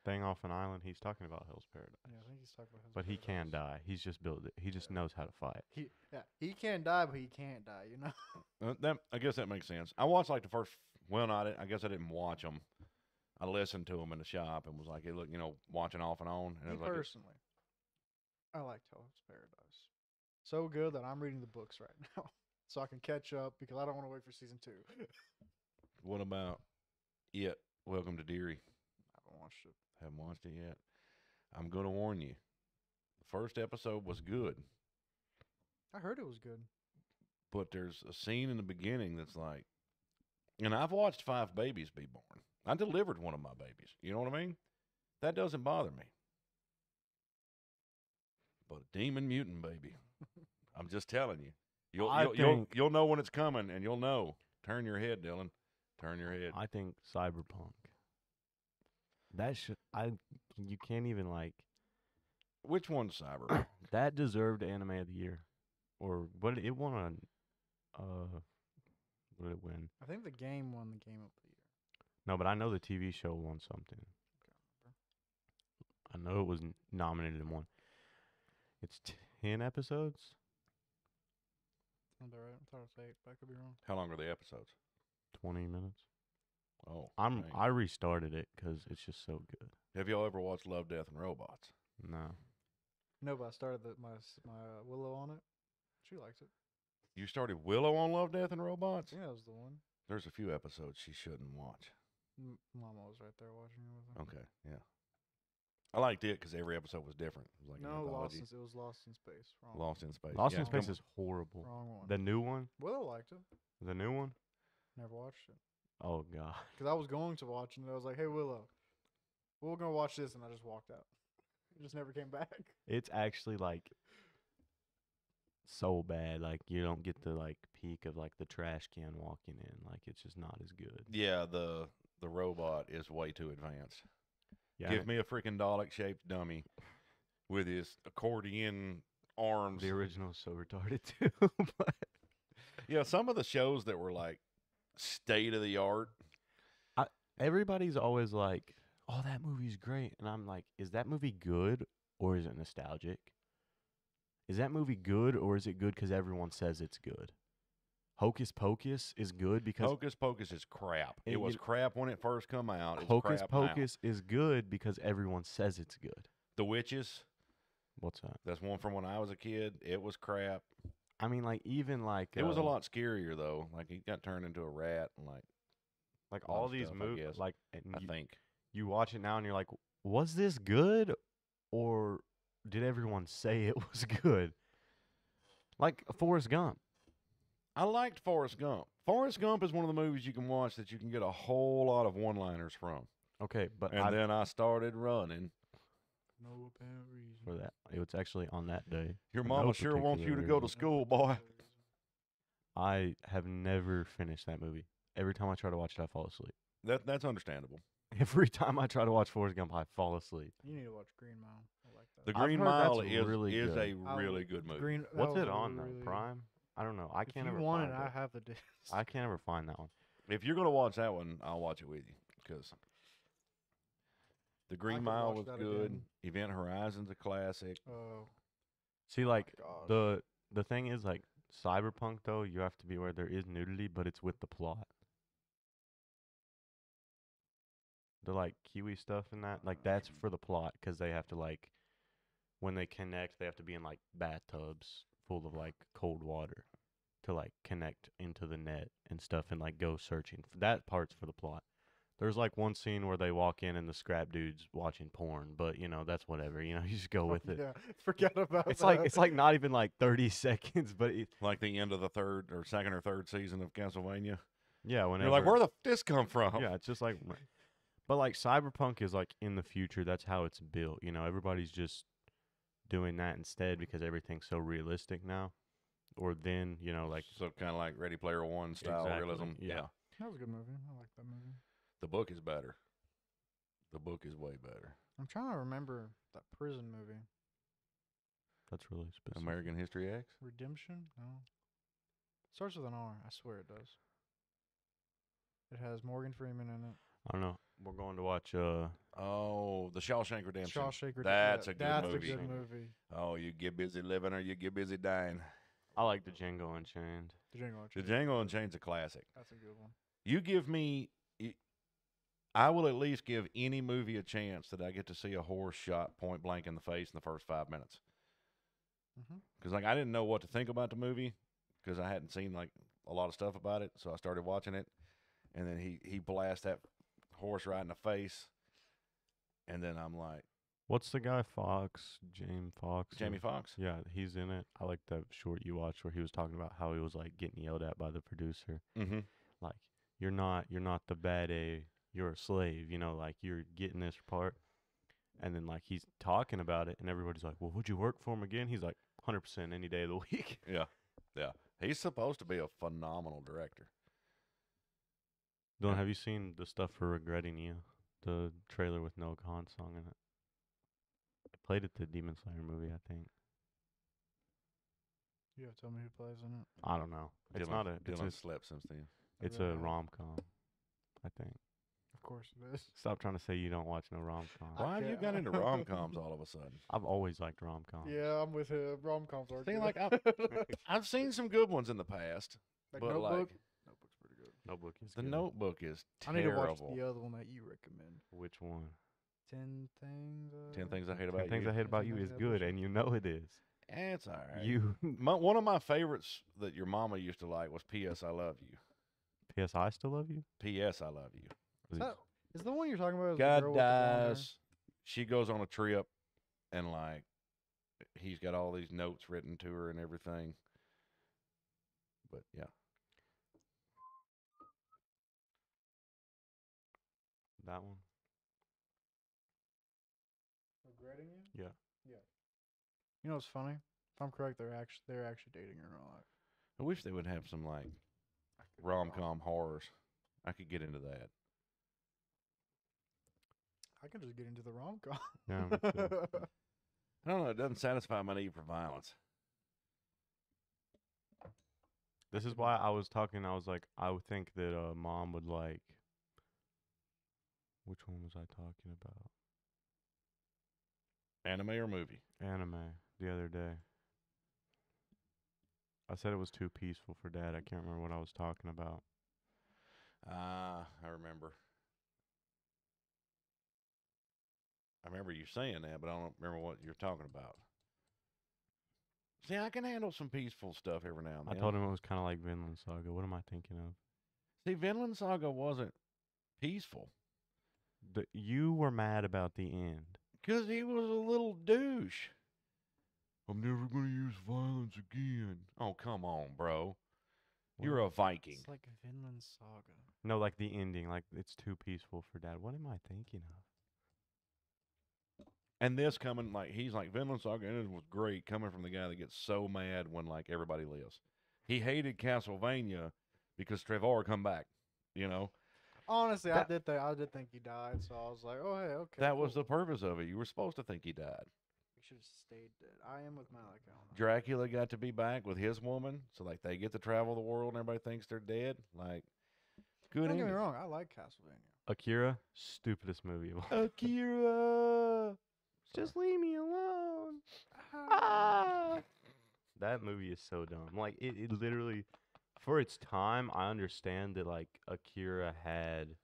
[SPEAKER 3] Thing off an island. He's talking about Hell's Paradise.
[SPEAKER 1] Yeah, I think he's talking about Hell's
[SPEAKER 3] But he
[SPEAKER 1] Paradise.
[SPEAKER 3] can die. He's just built it. He just knows how to fight.
[SPEAKER 1] He can die, but he can't die, you know?
[SPEAKER 2] I guess that makes sense. I watched like the first. Well, not. I guess I didn't watch them. I listened to them in the shop and was like, hey, look, watching off and on. And
[SPEAKER 1] Me
[SPEAKER 2] it was like,
[SPEAKER 1] personally, I liked Hell's Paradise. So good that I'm reading the books right now. So I can catch up because I don't want to wait for season 2.
[SPEAKER 2] what about it? Welcome to Deary.
[SPEAKER 1] I haven't watched it.
[SPEAKER 2] Haven't watched it yet. I'm going to warn you. The first episode was good,
[SPEAKER 1] I heard it was good.
[SPEAKER 2] but there's a scene in the beginning that's like, and I've watched 5 babies be born. I delivered one of my babies. You know what I mean? That doesn't bother me. But a demon mutant baby, I'm just telling you. You'll know when it's coming, and you'll know. Turn your head, Dylan. Turn your head.
[SPEAKER 3] I think Cyberpunk. You can't even
[SPEAKER 2] Which one's Cyber?
[SPEAKER 3] that deserved Anime of the Year, or what it won what did it win?
[SPEAKER 1] I think the game won the Game of the Year.
[SPEAKER 3] No, but I know the TV show won something. I know it was nominated and won. It's 10 episodes.
[SPEAKER 1] Sounds alright. I thought it was 8, but I could be wrong.
[SPEAKER 2] How long are the episodes?
[SPEAKER 3] 20 minutes.
[SPEAKER 2] Oh,
[SPEAKER 3] I
[SPEAKER 2] dang.
[SPEAKER 3] restarted it because it's just so good.
[SPEAKER 2] Have y'all ever watched Love, Death, and Robots?
[SPEAKER 3] No.
[SPEAKER 1] No, but I started my Willow on it. She likes it.
[SPEAKER 2] You started Willow on Love, Death, and Robots?
[SPEAKER 1] Yeah, that was the one.
[SPEAKER 2] There's a few episodes she shouldn't watch.
[SPEAKER 1] Mama was right there watching it with her.
[SPEAKER 2] Okay, yeah. I liked it because every episode was different. It was like an
[SPEAKER 1] No,
[SPEAKER 2] anthology.
[SPEAKER 1] it was Lost in Space. Wrong.
[SPEAKER 2] Lost in Space.
[SPEAKER 3] Lost
[SPEAKER 2] Yeah.
[SPEAKER 3] in Space is horrible.
[SPEAKER 1] Wrong one.
[SPEAKER 3] The new one?
[SPEAKER 1] Willow liked it.
[SPEAKER 3] The new one?
[SPEAKER 1] Never watched it.
[SPEAKER 3] Oh, God.
[SPEAKER 1] Because I was going to watch it, and I was like, hey, Willow, we're going to watch this, and I just walked out. It just never came back.
[SPEAKER 3] It's actually, like, so bad. Like, you don't get the, like, peak of, like, the trash can walking in. Like, it's just not as good.
[SPEAKER 2] Yeah, the robot is way too advanced.
[SPEAKER 3] Yeah,
[SPEAKER 2] Give me a freaking Dalek-shaped dummy with his accordion arms.
[SPEAKER 3] the original is so retarded, too. But
[SPEAKER 2] Yeah, some of the shows that were, like, state-of-the-art.
[SPEAKER 3] everybody's always like, oh, that movie's great. And I'm like, is that movie good or is it nostalgic? Is that movie good or is it good because everyone says it's good? Hocus Pocus is good because
[SPEAKER 2] Hocus Pocus is crap.
[SPEAKER 3] And
[SPEAKER 2] It was
[SPEAKER 3] you-
[SPEAKER 2] crap when it first come out. It's
[SPEAKER 3] Hocus
[SPEAKER 2] crap now.
[SPEAKER 3] Pocus is good because everyone says it's good.
[SPEAKER 2] The Witches,
[SPEAKER 3] What's that?
[SPEAKER 2] that's one from when I was a kid. It was crap.
[SPEAKER 3] I mean, like, even like
[SPEAKER 2] It was a lot scarier, though. Like, he got turned into a rat, and
[SPEAKER 3] like
[SPEAKER 2] lot
[SPEAKER 3] all
[SPEAKER 2] of
[SPEAKER 3] these
[SPEAKER 2] stuff, I
[SPEAKER 3] movies.
[SPEAKER 2] guess.
[SPEAKER 3] Like, and
[SPEAKER 2] I think.
[SPEAKER 3] you watch it now and you're like, was this good or did everyone say it was good? Like Forrest Gump.
[SPEAKER 2] I liked Forrest Gump. Forrest Gump is one of the movies you can watch that you can get a whole lot of one-liners from.
[SPEAKER 3] Okay, but
[SPEAKER 2] And then I started running.
[SPEAKER 1] No apparent reason.
[SPEAKER 3] for that, it was actually on that day.
[SPEAKER 2] Your
[SPEAKER 3] for
[SPEAKER 2] mama
[SPEAKER 3] no
[SPEAKER 2] sure wants you to
[SPEAKER 3] particular
[SPEAKER 2] go to
[SPEAKER 3] reason.
[SPEAKER 2] school, boy.
[SPEAKER 3] I have never finished that movie. Every time I try to watch it, I fall asleep.
[SPEAKER 2] That's understandable.
[SPEAKER 3] Every time I try to watch Forrest Gump, I fall asleep.
[SPEAKER 1] You need to watch Green Mile. I like that.
[SPEAKER 2] The
[SPEAKER 3] I've
[SPEAKER 2] Green
[SPEAKER 3] heard
[SPEAKER 2] Mile
[SPEAKER 3] that's
[SPEAKER 2] is
[SPEAKER 3] really
[SPEAKER 2] is
[SPEAKER 3] good.
[SPEAKER 2] a really good movie.
[SPEAKER 1] that
[SPEAKER 3] What's
[SPEAKER 1] was
[SPEAKER 3] it
[SPEAKER 1] a
[SPEAKER 3] on though?
[SPEAKER 1] really-
[SPEAKER 3] Prime? I don't know. I
[SPEAKER 1] If
[SPEAKER 3] can't
[SPEAKER 1] you
[SPEAKER 3] ever
[SPEAKER 1] want
[SPEAKER 3] find
[SPEAKER 1] it, I
[SPEAKER 3] it.
[SPEAKER 1] have the disc.
[SPEAKER 3] I can't ever find that one.
[SPEAKER 2] If you're gonna watch that one, I'll watch it with you because The Green
[SPEAKER 1] could
[SPEAKER 2] Mile
[SPEAKER 1] watch
[SPEAKER 2] was
[SPEAKER 1] that
[SPEAKER 2] good.
[SPEAKER 1] again.
[SPEAKER 2] Event Horizon's a classic.
[SPEAKER 1] Oh,
[SPEAKER 3] See, like
[SPEAKER 1] gosh.
[SPEAKER 3] the thing is, like Cyberpunk though, you have to be aware there is nudity, but it's with the plot. The like Kiwi stuff and that, like that's for the plot because they have to like when they connect, they have to be in like bathtubs full of like cold water to like connect into the net and stuff and like go searching. That part's for the plot. There's like one scene where they walk in and the scrap dude's watching porn, but you know that's whatever. You know, you just go with it.
[SPEAKER 1] Yeah, forget about
[SPEAKER 3] It's
[SPEAKER 1] that.
[SPEAKER 3] like not even like 30 seconds, but
[SPEAKER 2] Like the end of the second or third season of Castlevania.
[SPEAKER 3] yeah, whenever
[SPEAKER 2] You're like, where the this come from?
[SPEAKER 3] yeah, it's just like, but like Cyberpunk is like in the future. That's how it's built. You know, everybody's just doing that instead because everything's so realistic now. Or then you know, like
[SPEAKER 2] So kind of like Ready Player One style
[SPEAKER 3] Exactly,
[SPEAKER 2] realism.
[SPEAKER 3] yeah.
[SPEAKER 1] That was a good movie. I like that movie.
[SPEAKER 2] The book is better. The book is way better.
[SPEAKER 1] I'm trying to remember that prison movie.
[SPEAKER 3] that's really specific.
[SPEAKER 2] American History X.
[SPEAKER 1] Redemption? No. Starts with an R. I swear it does. It has Morgan Freeman in it.
[SPEAKER 3] I don't know. We're going to watch.
[SPEAKER 2] Oh, The Shawshank Redemption.
[SPEAKER 1] Shawshank Redemption.
[SPEAKER 2] That's a good
[SPEAKER 1] That's
[SPEAKER 2] movie.
[SPEAKER 1] a good movie.
[SPEAKER 2] Oh, you get busy living or you get busy dying.
[SPEAKER 3] I like the Django Unchained.
[SPEAKER 1] The Django
[SPEAKER 2] The
[SPEAKER 1] Unchained.
[SPEAKER 2] Django Unchained's a classic.
[SPEAKER 1] That's a good one.
[SPEAKER 2] You give me, I will at least give any movie a chance that I get to see a horse shot point blank in the face in the first 5 minutes.
[SPEAKER 1] Mm-hmm.
[SPEAKER 2] Because like I didn't know what to think about the movie because I hadn't seen like a lot of stuff about it. So I started watching it, and then he blasts that horse right in the face, and then I'm like,
[SPEAKER 3] What's the guy Fox? Jamie Fox.
[SPEAKER 2] Jamie Foxx.
[SPEAKER 3] Yeah, he's in it. I like that short you watched where he was talking about how he was like getting yelled at by the producer.
[SPEAKER 2] Mm-hmm.
[SPEAKER 3] Like you're not the bad A, you're a slave, you know, like you're getting this part. And then like he's talking about it and everybody's like, well, would you work for him again? He's like 100% any day of the week.
[SPEAKER 2] Yeah, yeah. He's supposed to be a phenomenal director.
[SPEAKER 3] Don't have you seen the stuff for Regretting You? The trailer with no Khan song in it. It played at the Demon Slayer movie, I think.
[SPEAKER 1] You have to tell me who plays in it.
[SPEAKER 3] I don't know. It's not a
[SPEAKER 2] Dylan
[SPEAKER 3] it's
[SPEAKER 2] slept since then.
[SPEAKER 3] it's
[SPEAKER 1] really
[SPEAKER 3] a
[SPEAKER 1] have.
[SPEAKER 3] rom-com, I think.
[SPEAKER 1] Of course it is.
[SPEAKER 3] Stop trying to say you don't watch no rom-coms.
[SPEAKER 2] Why have you got into rom-coms all of a sudden?
[SPEAKER 3] I've always liked rom-coms.
[SPEAKER 1] Yeah, I'm with him. Rom-coms are
[SPEAKER 2] See,
[SPEAKER 1] good.
[SPEAKER 2] like I've seen some good ones in the past,
[SPEAKER 1] Like
[SPEAKER 2] but
[SPEAKER 1] Notebook.
[SPEAKER 2] like
[SPEAKER 1] Notebook's pretty good.
[SPEAKER 3] Notebook is
[SPEAKER 2] the
[SPEAKER 3] good.
[SPEAKER 2] Notebook is
[SPEAKER 1] I need to watch
[SPEAKER 2] terrible.
[SPEAKER 1] the other one that you recommend.
[SPEAKER 3] Which one?
[SPEAKER 1] 10 things.
[SPEAKER 2] 10 Things I Hate
[SPEAKER 3] 10
[SPEAKER 2] About
[SPEAKER 3] Things
[SPEAKER 2] You.
[SPEAKER 3] I Hate About You
[SPEAKER 1] Things
[SPEAKER 3] is
[SPEAKER 1] I Hate
[SPEAKER 3] good,
[SPEAKER 1] About
[SPEAKER 3] and you know it is.
[SPEAKER 2] It's all right.
[SPEAKER 3] You
[SPEAKER 2] One of my favorites that your mama used to like was P.S. I Love You.
[SPEAKER 3] P.S. I Still Love You?
[SPEAKER 2] P.S. I Love You.
[SPEAKER 1] Is the one you're talking about? Is the
[SPEAKER 2] God
[SPEAKER 1] girl with the blonde hair?
[SPEAKER 2] dies. She goes on a trip, and like he's got all these notes written to her and everything. But yeah,
[SPEAKER 3] That one?
[SPEAKER 1] Regretting you?
[SPEAKER 3] Yeah.
[SPEAKER 1] You know what's funny? If I'm correct, they're actually dating in real life.
[SPEAKER 2] I wish they would have some like
[SPEAKER 1] I could be wrong.
[SPEAKER 2] rom-com horrors. I could get into that.
[SPEAKER 1] I can just get into the rom-com.
[SPEAKER 3] Yeah, me too.
[SPEAKER 2] I don't know. It doesn't satisfy my need for violence.
[SPEAKER 3] This is why I was talking. I was like, I would think that mom would like. Which one was I talking about?
[SPEAKER 2] Anime or movie?
[SPEAKER 3] Anime the other day. I said it was too peaceful for Dad. I can't remember what I was talking about.
[SPEAKER 2] I remember. I remember you saying that, but I don't remember what you're talking about. See, I can handle some peaceful stuff every now and
[SPEAKER 3] I
[SPEAKER 2] then.
[SPEAKER 3] told him it was kind of like Vinland Saga. What am I thinking of?
[SPEAKER 2] See, Vinland Saga wasn't peaceful.
[SPEAKER 3] You were mad about the end.
[SPEAKER 2] Because he was a little douche. I'm never going to use violence again. Oh, come on, bro. You're a Viking.
[SPEAKER 1] It's like Vinland Saga.
[SPEAKER 3] No, like the ending. Like, it's too peaceful for Dad. What am I thinking of?
[SPEAKER 2] And this coming, like, he's like, Vinland Saga and it was great coming from the guy that gets so mad when, like, everybody lives. He hated Castlevania because Trevor come back, you know?
[SPEAKER 1] Honestly, I did think he died, so I was like, oh, hey, okay.
[SPEAKER 2] That was
[SPEAKER 1] cool.
[SPEAKER 2] the purpose of it. You were supposed to think he died.
[SPEAKER 1] We should have stayed dead. I am with Malik on that.
[SPEAKER 2] Dracula got to be back with his woman, so, like, they get to travel the world and everybody thinks they're dead. Like, good
[SPEAKER 1] Don't get me
[SPEAKER 2] ending.
[SPEAKER 1] wrong, I like Castlevania.
[SPEAKER 3] Akira, stupidest movie of all.
[SPEAKER 2] Akira!
[SPEAKER 3] Just leave me alone. Ah! That movie is so dumb. Like, it literally, for its time, I understand that, like, Akira had,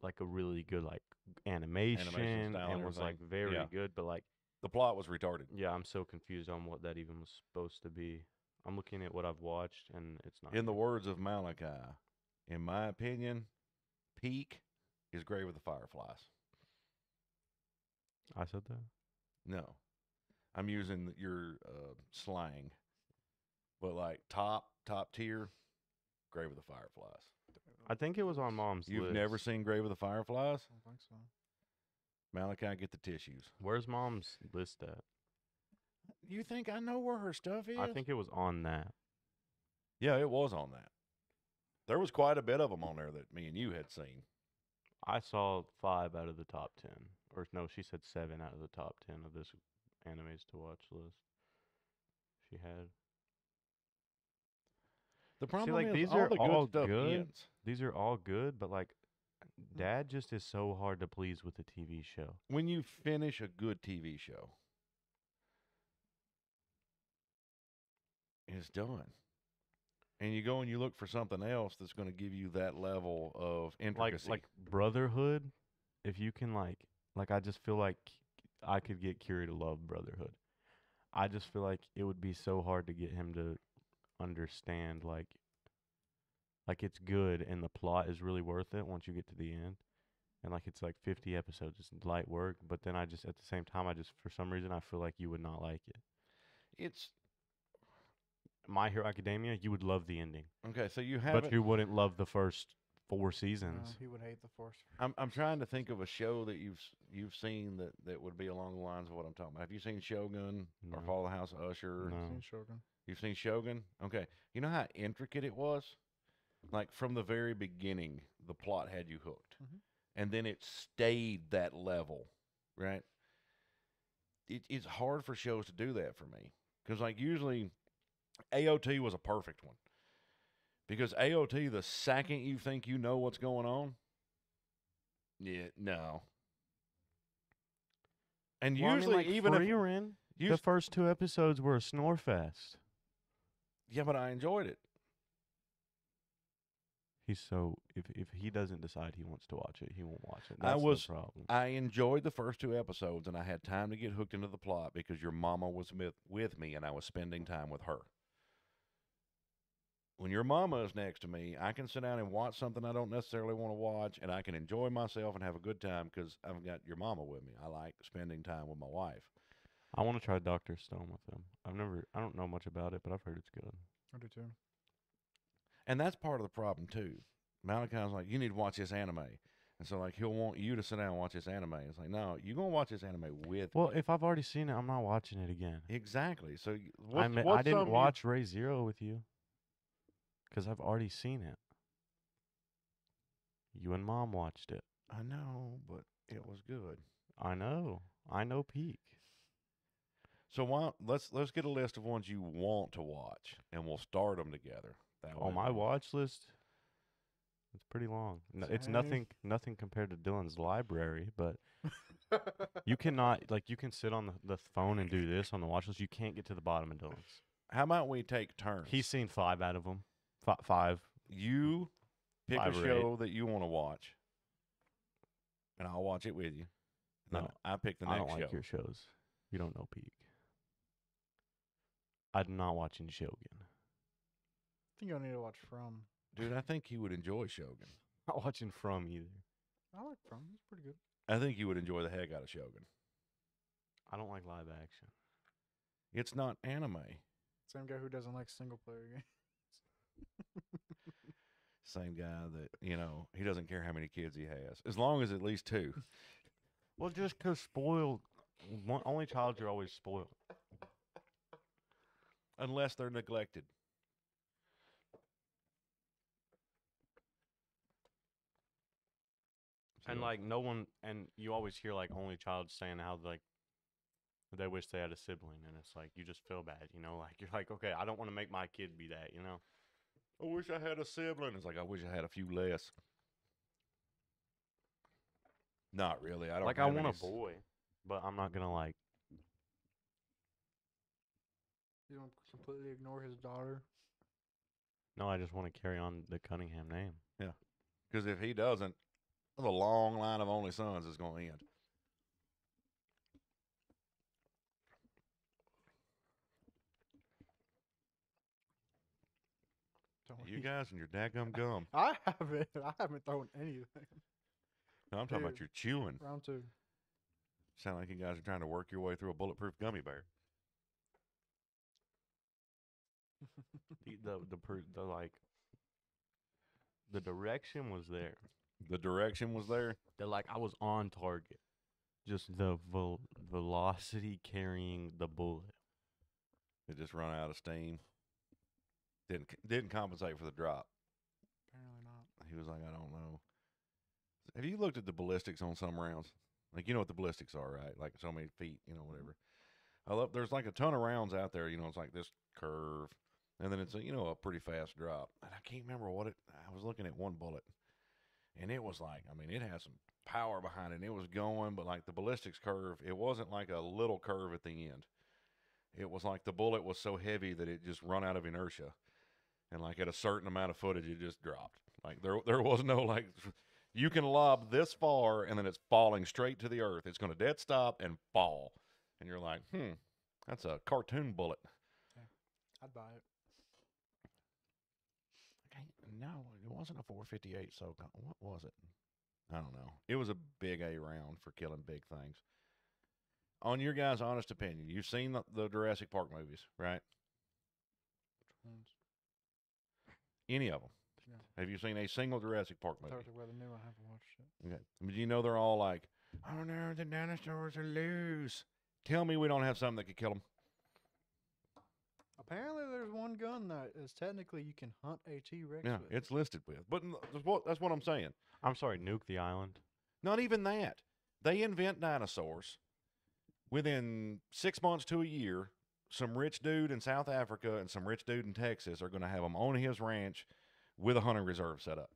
[SPEAKER 3] like, a really good, like, animation
[SPEAKER 2] style
[SPEAKER 3] and was, like,
[SPEAKER 2] everything.
[SPEAKER 3] very
[SPEAKER 2] Yeah.
[SPEAKER 3] good. But, like,
[SPEAKER 2] The plot was retarded.
[SPEAKER 3] yeah, I'm so confused on what that even was supposed to be. I'm looking at what I've watched, and it's not.
[SPEAKER 2] In the
[SPEAKER 3] good.
[SPEAKER 2] words of Malachi, in my opinion, peak is Grave of the Fireflies.
[SPEAKER 3] I said that?
[SPEAKER 2] No. I'm using your slang. But like top tier, Grave of the Fireflies.
[SPEAKER 3] I think it was on Mom's
[SPEAKER 2] You've
[SPEAKER 3] list.
[SPEAKER 2] never seen Grave of the Fireflies?
[SPEAKER 1] I don't think so.
[SPEAKER 2] Malachi, get the tissues.
[SPEAKER 3] Where's Mom's list at?
[SPEAKER 2] You think I know where her stuff is?
[SPEAKER 3] I think it was on that.
[SPEAKER 2] Yeah, it was on that. There was quite a bit of them on there that me and you had seen.
[SPEAKER 3] I saw 5 out of the top 10. Or no, she said 7 out of the top 10 of this animes to watch list. She had.
[SPEAKER 2] The problem
[SPEAKER 3] like,
[SPEAKER 2] is
[SPEAKER 3] these
[SPEAKER 2] all
[SPEAKER 3] are
[SPEAKER 2] the good
[SPEAKER 3] all
[SPEAKER 2] stuff
[SPEAKER 3] good.
[SPEAKER 2] ends.
[SPEAKER 3] These are all good, but like, Dad just is so hard to please with a TV show.
[SPEAKER 2] When you finish a good TV show, it's done. And you go and you look for something else that's going to give you that level of intricacy.
[SPEAKER 3] Like Brotherhood, if you can like I just feel like I could get Curie to love Brotherhood. I just feel like it would be so hard to get him to understand like it's good and the plot is really worth it once you get to the end. And like it's like 50 episodes, it's light work, but then I just at the same time I just for some reason I feel like you would not like it.
[SPEAKER 2] It's
[SPEAKER 3] My Hero Academia, you would love the ending.
[SPEAKER 2] okay, so you haven't.
[SPEAKER 3] But you wouldn't love the first 4 seasons.
[SPEAKER 1] No, he would hate the force.
[SPEAKER 2] I'm trying to think of a show that you've seen that would be along the lines of what I'm talking about. Have you seen Shogun or
[SPEAKER 3] No.
[SPEAKER 2] Fall of the House of Usher?
[SPEAKER 3] No.
[SPEAKER 1] Seen Shogun.
[SPEAKER 2] You've seen Shogun? Okay. You know how intricate it was? Like from the very beginning, the plot had you hooked.
[SPEAKER 1] Mhm.
[SPEAKER 2] And then it stayed that level, right? It's hard for shows to do that for me. Because like usually AOT was a perfect one. Because AOT, the second you think you know what's going on, yeah, no. And
[SPEAKER 3] Well,
[SPEAKER 2] usually,
[SPEAKER 3] I mean, like,
[SPEAKER 2] even if
[SPEAKER 3] Free Ren, the first 2 episodes were a snore fest.
[SPEAKER 2] yeah, but I enjoyed it.
[SPEAKER 3] He's so if he doesn't decide he wants to watch it, he won't watch it. That's the problem.
[SPEAKER 2] I enjoyed the first 2 episodes, and I had time to get hooked into the plot because your mama was with me, and I was spending time with her. When your mama is next to me, I can sit down and watch something I don't necessarily want to watch, and I can enjoy myself and have a good time because I've got your mama with me. I like spending time with my wife.
[SPEAKER 3] I want to try Dr. Stone with him. I don't know much about it, but I've heard it's good.
[SPEAKER 1] I do too.
[SPEAKER 2] And that's part of the problem, too. Malachi's like, you need to watch this anime. And so, like, he'll want you to sit down and watch this anime. It's like, no, you're going to watch this anime with
[SPEAKER 3] Well,
[SPEAKER 2] me.
[SPEAKER 3] if I've already seen it, I'm not watching it again.
[SPEAKER 2] Exactly. So,
[SPEAKER 3] I didn't watch Ray Zero with you because I've already seen it. You and Mom watched it.
[SPEAKER 2] I know, but it was good.
[SPEAKER 3] I know Peak.
[SPEAKER 2] So let's get a list of ones you want to watch, and we'll start them together.
[SPEAKER 3] On my watch list, it's pretty long. It's nothing compared to Dylan's library, but you cannot, like, you can sit on the phone and do this on the watch list. You can't get to the bottom of Dylan's.
[SPEAKER 2] How about we take turns?
[SPEAKER 3] He's seen 5 out of them. 5.
[SPEAKER 2] You pick
[SPEAKER 3] 5
[SPEAKER 2] a
[SPEAKER 3] or
[SPEAKER 2] show that you want to watch, and I'll watch it with you.
[SPEAKER 3] No,
[SPEAKER 2] I pick the
[SPEAKER 3] I
[SPEAKER 2] next
[SPEAKER 3] don't like
[SPEAKER 2] show.
[SPEAKER 3] your shows. You don't know Peak. I'm not watching Shogun.
[SPEAKER 1] I think you'll need to watch From.
[SPEAKER 2] Dude, I think you would enjoy Shogun.
[SPEAKER 3] Not watching From either.
[SPEAKER 1] I like From. It's pretty good.
[SPEAKER 2] I think you would enjoy the heck out of Shogun.
[SPEAKER 3] I don't like live action.
[SPEAKER 2] It's not anime.
[SPEAKER 1] Same guy who doesn't like single player games.
[SPEAKER 2] Same guy that, he doesn't care how many kids he has. As long as at least 2.
[SPEAKER 3] Well, just 'cause spoiled, only child, you're always spoiled.
[SPEAKER 2] Unless they're neglected.
[SPEAKER 3] And, like, no one, and you always hear, like, only child saying how, like, they wish they had a sibling, and it's like, you just feel bad, like, you're like, okay, I don't want to make my kid be that,
[SPEAKER 2] I wish I had a sibling. It's like, I wish I had a few less. Not really. I don't
[SPEAKER 3] like, I want a boy, but I'm not gonna, like,
[SPEAKER 1] You don't completely ignore his daughter.
[SPEAKER 3] no, I just want to carry on the Cunningham name.
[SPEAKER 2] Yeah. Because if he doesn't, the long line of only sons is going to end. You guys and your daggum gum.
[SPEAKER 1] I haven't thrown anything.
[SPEAKER 2] No, I'm talking about your chewing.
[SPEAKER 1] Round 2.
[SPEAKER 2] Sound like you guys are trying to work your way through a bulletproof gummy bear.
[SPEAKER 3] The direction was there.
[SPEAKER 2] The direction was there.
[SPEAKER 3] I was on target. Just the velocity carrying the bullet.
[SPEAKER 2] It just run out of steam. Didn't compensate for the drop.
[SPEAKER 1] Apparently not.
[SPEAKER 2] He was like, I don't know. Have you looked at the ballistics on some rounds? Like, you know what the ballistics are, right? Like so many feet, whatever. There's like a ton of rounds out there, it's like this curve. And then it's a pretty fast drop. And I can't remember I was looking at one bullet. And it was like, it had some power behind it. And it was going, but like the ballistics curve, it wasn't like a little curve at the end. It was like the bullet was so heavy that it just run out of inertia. And like at a certain amount of footage, it just dropped. Like there was no like, you can lob this far and then it's falling straight to the earth. It's going to dead stop and fall. And you're like, that's a cartoon bullet.
[SPEAKER 1] Yeah, I'd buy it.
[SPEAKER 2] No, it wasn't a 458 SOCOM. What was it? I don't know. It was a big A round for killing big things. On your guys' honest opinion, you've seen the Jurassic Park movies, right?
[SPEAKER 1] Which ones?
[SPEAKER 2] Any of them?
[SPEAKER 1] Yeah.
[SPEAKER 2] Have you seen a single Jurassic Park movie?
[SPEAKER 1] I haven't watched it.
[SPEAKER 2] Okay. But you know they're all like, oh no, the dinosaurs are loose. Tell me we don't have something that could kill them.
[SPEAKER 1] Apparently, there's one gun that is technically you can hunt a T-Rex
[SPEAKER 2] Yeah,
[SPEAKER 1] with.
[SPEAKER 2] it's listed with. But that's what I'm saying.
[SPEAKER 3] I'm sorry, nuke the island.
[SPEAKER 2] Not even that. They invent dinosaurs. Within 6 months to a year, some rich dude in South Africa and some rich dude in Texas are going to have them on his ranch with a hunting reserve set up.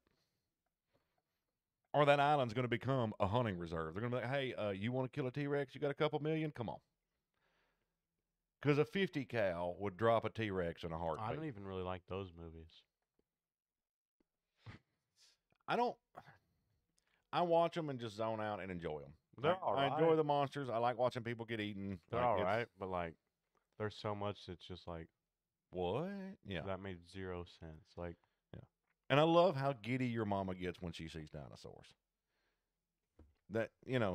[SPEAKER 2] Or that island's going to become a hunting reserve. They're going to be like, hey, you want to kill a T-Rex? You got a couple million? Come on. Because a 50 cal would drop a T-Rex in a heartbeat.
[SPEAKER 3] I don't even really like those movies.
[SPEAKER 2] I watch them and just zone out and enjoy them.
[SPEAKER 3] They're all
[SPEAKER 2] I
[SPEAKER 3] right.
[SPEAKER 2] enjoy the monsters. I like watching people get eaten.
[SPEAKER 3] They're
[SPEAKER 2] Like,
[SPEAKER 3] all right, but like, there's so much that's just like,
[SPEAKER 2] what? Yeah.
[SPEAKER 3] that made zero sense. Like,
[SPEAKER 2] And I love how giddy your mama gets when she sees dinosaurs. That,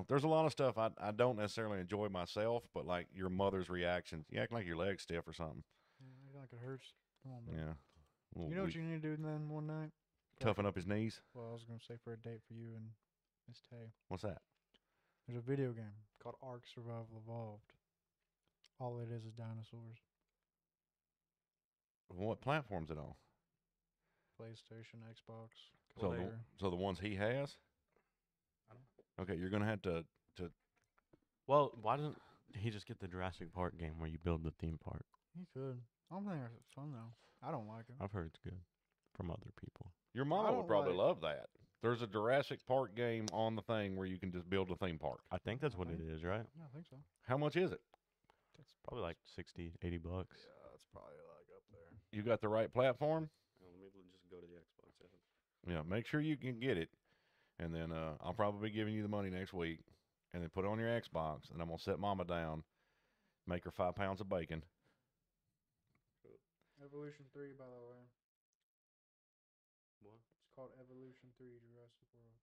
[SPEAKER 2] there's a lot of stuff I don't necessarily enjoy myself, but like your mother's reactions, you act like your leg's stiff or something.
[SPEAKER 1] Yeah, like it hurts. Come on, man.
[SPEAKER 2] Yeah.
[SPEAKER 1] You know what you need to do then one night?
[SPEAKER 2] Toughen up his knees.
[SPEAKER 1] Well, I was gonna say for a date for you and Miss Tay.
[SPEAKER 2] What's that?
[SPEAKER 1] There's a video game called Ark Survival Evolved. All it is dinosaurs.
[SPEAKER 2] What platform's it on?
[SPEAKER 1] PlayStation, Xbox.
[SPEAKER 2] So the ones he has? Okay, you're gonna have to.
[SPEAKER 3] well, why doesn't he just get the Jurassic Park game where you build the theme park?
[SPEAKER 1] You could. I don't think it's fun though. I don't like it.
[SPEAKER 3] I've heard it's good from other people.
[SPEAKER 2] Your mama would
[SPEAKER 1] don't
[SPEAKER 2] probably
[SPEAKER 1] like-
[SPEAKER 2] love that. There's a Jurassic Park game on the thing where you can just build a theme park.
[SPEAKER 3] I think that's what it is, right?
[SPEAKER 1] Yeah, I think so.
[SPEAKER 2] How much is it?
[SPEAKER 1] That's
[SPEAKER 3] Probably like 60, 80 bucks.
[SPEAKER 1] Yeah, that's probably like up there.
[SPEAKER 2] You got the right platform?
[SPEAKER 3] Let me just go to the Xbox.
[SPEAKER 2] Yeah, make sure you can get it. And then I'll probably be giving you the money next week. And then put it on your Xbox. And I'm going to set mama down. Make her 5 pounds of bacon.
[SPEAKER 1] Evolution 3, by the way.
[SPEAKER 3] What?
[SPEAKER 1] It's called Evolution 3 Jurassic World.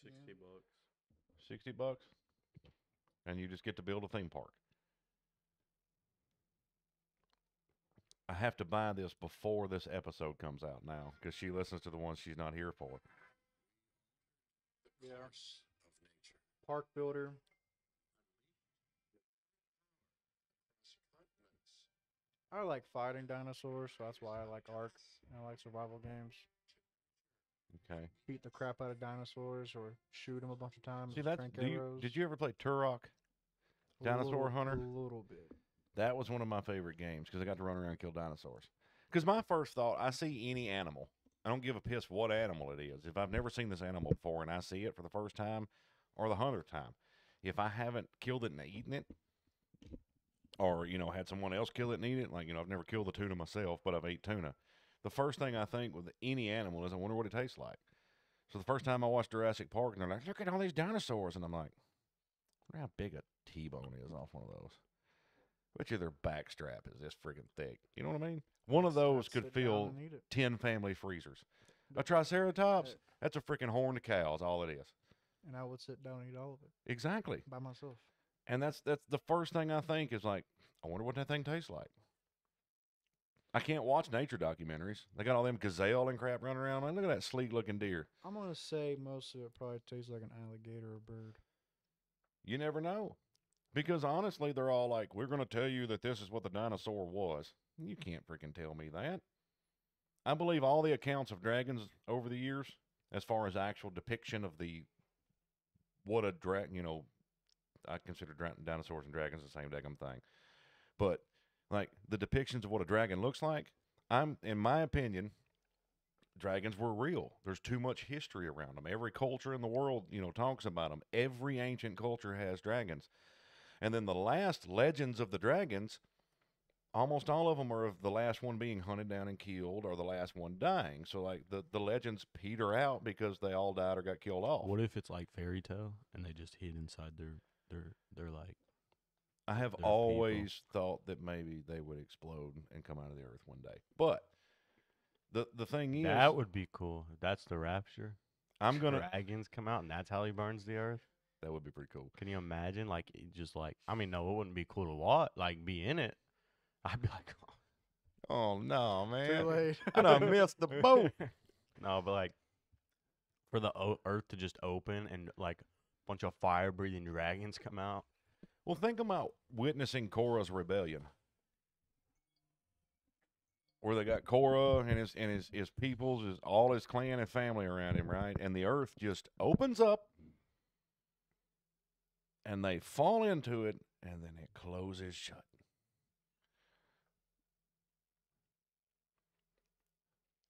[SPEAKER 3] 60 bucks.
[SPEAKER 2] 60 bucks. And you just get to build a theme park. I have to buy this before this episode comes out now because she listens to the ones she's not here for.
[SPEAKER 1] Yeah. Park Builder. I like fighting dinosaurs, so that's why I like Ark. And I like survival games.
[SPEAKER 2] Okay.
[SPEAKER 1] Beat the crap out of dinosaurs or shoot them a bunch of times.
[SPEAKER 2] See,
[SPEAKER 1] with crank arrows.
[SPEAKER 2] did you ever play Turok?
[SPEAKER 1] A
[SPEAKER 2] Dinosaur
[SPEAKER 1] little-
[SPEAKER 2] Hunter?
[SPEAKER 1] A little bit.
[SPEAKER 2] That was one of my favorite games because I got to run around and kill dinosaurs. Because my first thought, I see any animal. I don't give a piss what animal it is. If I've never seen this animal before and I see it for the first time or the 100th time, if I haven't killed it and eaten it, or, had someone else kill it and eat it, like, I've never killed the tuna myself, but I've ate tuna. The first thing I think with any animal is I wonder what it tastes like. So the first time I watched Jurassic Park, and they're like, look at all these dinosaurs. And I'm like, I wonder how big a T-bone is off one of those. Bet you their back strap is this freaking thick. You know what I mean? One of those could
[SPEAKER 1] Sit down
[SPEAKER 2] fill
[SPEAKER 1] and eat it.
[SPEAKER 2] 10 family freezers. A Triceratops, that's a freaking horned cow is all it is.
[SPEAKER 1] And I would sit down and eat all of it
[SPEAKER 2] Exactly.
[SPEAKER 1] by myself.
[SPEAKER 2] And that's the first thing I think is like, I wonder what that thing tastes like. I can't watch nature documentaries. They got all them gazelle and crap running around. Man, look at that sleek looking deer.
[SPEAKER 1] I'm going to say most of it probably tastes like an alligator or bird.
[SPEAKER 2] You never know. Because honestly, they're all like, we're going to tell you that this is what the dinosaur was. You can't freaking tell me that. I believe all the accounts of dragons over the years, as far as actual depiction of what a dragon, I consider dinosaurs and dragons the same daggum thing. But, like, the depictions of what a dragon looks like, in my opinion, dragons were real. There's too much history around them. Every culture in the world, talks about them. Every ancient culture has dragons. And then the last legends of the dragons, almost all of them are of the last one being hunted down and killed or the last one dying. So, like, the legends peter out because they all died or got killed off.
[SPEAKER 3] What if it's like fairy tale and they just hid inside their like?
[SPEAKER 2] I have
[SPEAKER 3] They're
[SPEAKER 2] always thought that maybe they would explode and come out of the earth one day. But the thing is,
[SPEAKER 3] That would be cool. If that's the rapture.
[SPEAKER 2] I'm gonna.
[SPEAKER 3] Dragons come out and that's how he burns the earth.
[SPEAKER 2] That would be pretty cool.
[SPEAKER 3] Can you imagine? Like, just like, I mean, no, it wouldn't be cool to watch. Like, be in it. I'd be like,
[SPEAKER 2] Oh no, man!
[SPEAKER 1] Too late.
[SPEAKER 2] I done missed the boat.
[SPEAKER 3] no, but like, for the earth to just open and like a bunch of fire breathing dragons come out.
[SPEAKER 2] Well, think about witnessing Korra's rebellion, where they got Korra and his peoples, all his clan and family around him, right? And the earth just opens up, and they fall into it, and then it closes shut.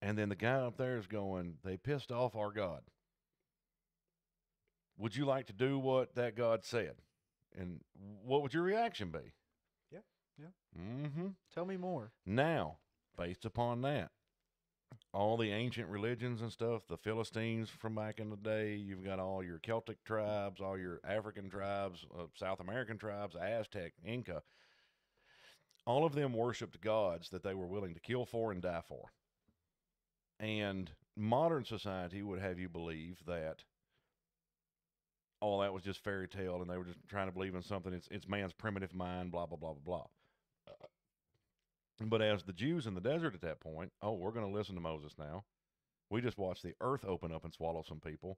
[SPEAKER 2] And then the guy up there is going, they pissed off our God. Would you like to do what that God said? And what would your reaction be?
[SPEAKER 1] Yeah, yeah.
[SPEAKER 2] Mm-hmm.
[SPEAKER 1] Tell me more.
[SPEAKER 2] Now, based upon that, all the ancient religions and stuff, the Philistines from back in the day, you've got all your Celtic tribes, all your African tribes, South American tribes, Aztec, Inca, all of them worshipped gods that they were willing to kill for and die for. And modern society would have you believe that all that was just fairy tale and they were just trying to believe in something. It's man's primitive mind, blah, blah, blah, blah, blah. But as the Jews in the desert at that point, we're going to listen to Moses now. We just watched the earth open up and swallow some people.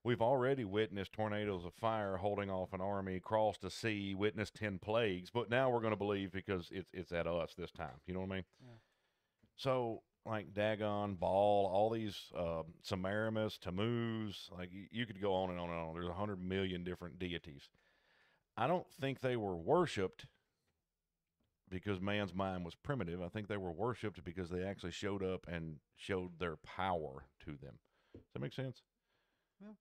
[SPEAKER 2] We've already witnessed tornadoes of fire holding off an army, crossed a sea, witnessed 10 plagues, but now we're going to believe because it's at us this time. You know what I mean?
[SPEAKER 1] Yeah.
[SPEAKER 2] So, like Dagon, Baal, all these Semiramis, Tammuz, like you could go on and on and on. There's 100 million different deities. I don't think they were worshipped because man's mind was primitive. I think they were worshipped because they actually showed up and showed their power to them. Does that make sense?
[SPEAKER 1] Yeah.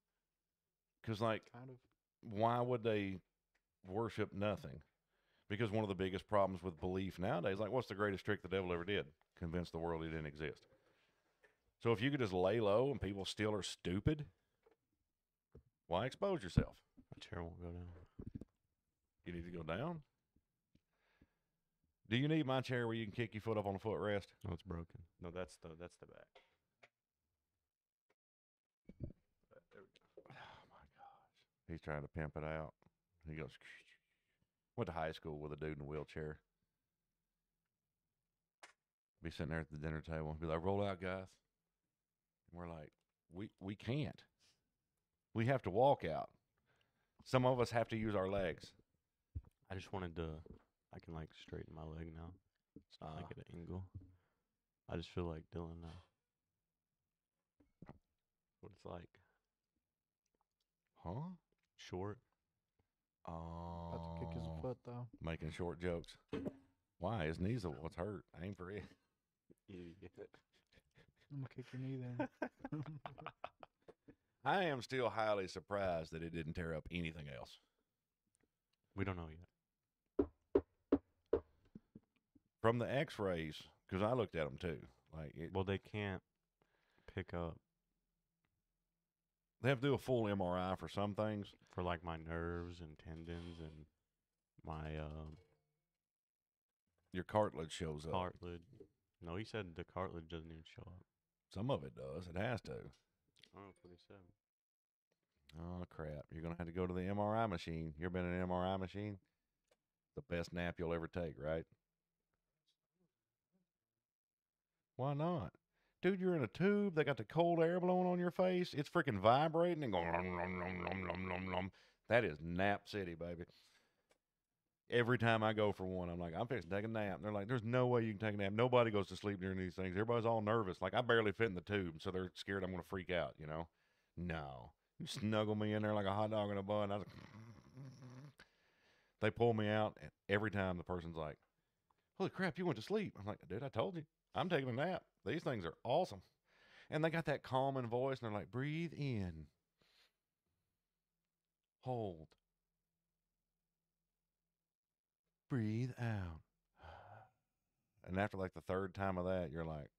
[SPEAKER 2] Because, like,
[SPEAKER 1] Kind of.
[SPEAKER 2] why would they worship nothing? Because one of the biggest problems with belief nowadays, like, what's the greatest trick the devil ever did? Convince the world he didn't exist. So if you could just lay low and people still are stupid, why expose yourself?
[SPEAKER 3] My chair won't go down.
[SPEAKER 2] You need to go down? Do you need my chair where you can kick your foot up on the footrest?
[SPEAKER 3] No, it's broken. No, that's the back. There we go.
[SPEAKER 2] Oh, my gosh. He's trying to pimp it out. He goes, went to high school with a dude in a wheelchair. Be sitting there at the dinner table and be like, roll out, guys. And we're like, we can't. We have to walk out. Some of us have to use our legs.
[SPEAKER 3] I just wanted to. I can like straighten my leg now. It's not like at an angle. I just feel like Dylan now. What it's like.
[SPEAKER 2] Huh?
[SPEAKER 3] Short.
[SPEAKER 1] About to kick his foot, though.
[SPEAKER 2] Making short jokes. Why? His knees are what's hurt. Ain't for it.
[SPEAKER 3] Idiot.
[SPEAKER 1] I'm going to kick your knee then.
[SPEAKER 2] I am still highly surprised that it didn't tear up anything else.
[SPEAKER 3] We don't know yet.
[SPEAKER 2] From the x-rays, because I looked at them too.
[SPEAKER 3] Well, they can't pick up
[SPEAKER 2] They have to do a full MRI for some things.
[SPEAKER 3] for like my nerves and tendons and my
[SPEAKER 2] Your cartilage shows up.
[SPEAKER 3] cartilage. No, he said the cartilage doesn't even show up.
[SPEAKER 2] Some of it does. It has to.
[SPEAKER 3] I don't know what he said.
[SPEAKER 2] Oh, crap. You're going to have to go to the MRI machine. You ever been in an MRI machine? The best nap you'll ever take, right? Why not? Dude, you're in a tube. They got the cold air blowing on your face. It's freaking vibrating and going, nom, nom, nom, nom, nom, nom, nom. That is nap city, baby. Every time I go for one, I'm like, I'm fixing to take a nap. And they're like, there's no way you can take a nap. Nobody goes to sleep during these things. Everybody's all nervous. Like, I barely fit in the tube, so they're scared I'm going to freak out, you know? No. You snuggle me in there like a hot dog in a bun. They pull me out, and every time the person's like, holy crap, you went to sleep. I'm like, dude, I told you. I'm taking a nap. These things are awesome. And they got that calming voice, and they're like, breathe in. Hold. Breathe out. And after like the third time of that, you're like,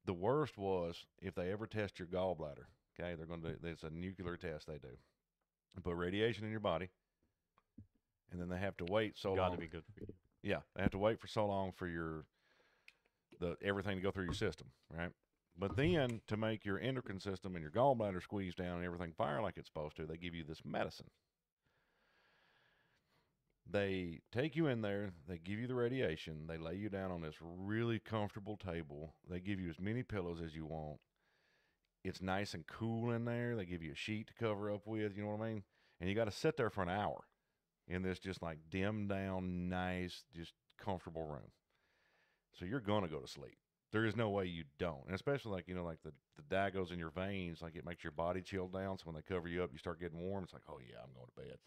[SPEAKER 2] the worst was if they ever test your gallbladder. Okay, they're going to do, it's a nuclear test they do. Put radiation in your body, and then they have to wait so long.
[SPEAKER 3] Got to be good for you.
[SPEAKER 2] Yeah, they have to wait for so long for everything to go through your system, right? But then to make your endocrine system and your gallbladder squeeze down and everything fire like it's supposed to, they give you this medicine. They take you in there, they give you the radiation, they lay you down on this really comfortable table, they give you as many pillows as you want. It's nice and cool in there, they give you a sheet to cover up with, you know what I mean? And you got to sit there for an hour in this just like dimmed down, nice, just comfortable room. So you're going to go to sleep. There is no way you don't. And especially like, you know, like the dye goes in your veins, like it makes your body chill down. So when they cover you up, you start getting warm. It's like, oh yeah, I'm going to bed.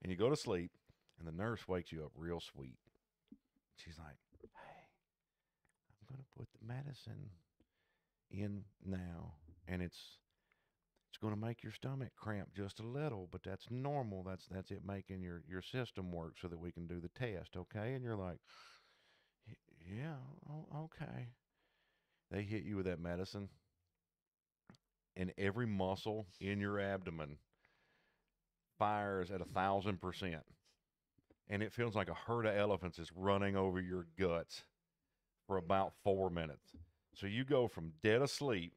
[SPEAKER 2] And you go to sleep and the nurse wakes you up real sweet. She's like, hey, going to put the medicine in now, and it's going to make your stomach cramp just a little, but that's normal. That's it making your system work so that we can do the test, okay?" And you're like, "Yeah, okay." They hit you with that medicine, and every muscle in your abdomen fires at 1,000%. And it feels like a herd of elephants is running over your guts for about 4 minutes. So you go from dead asleep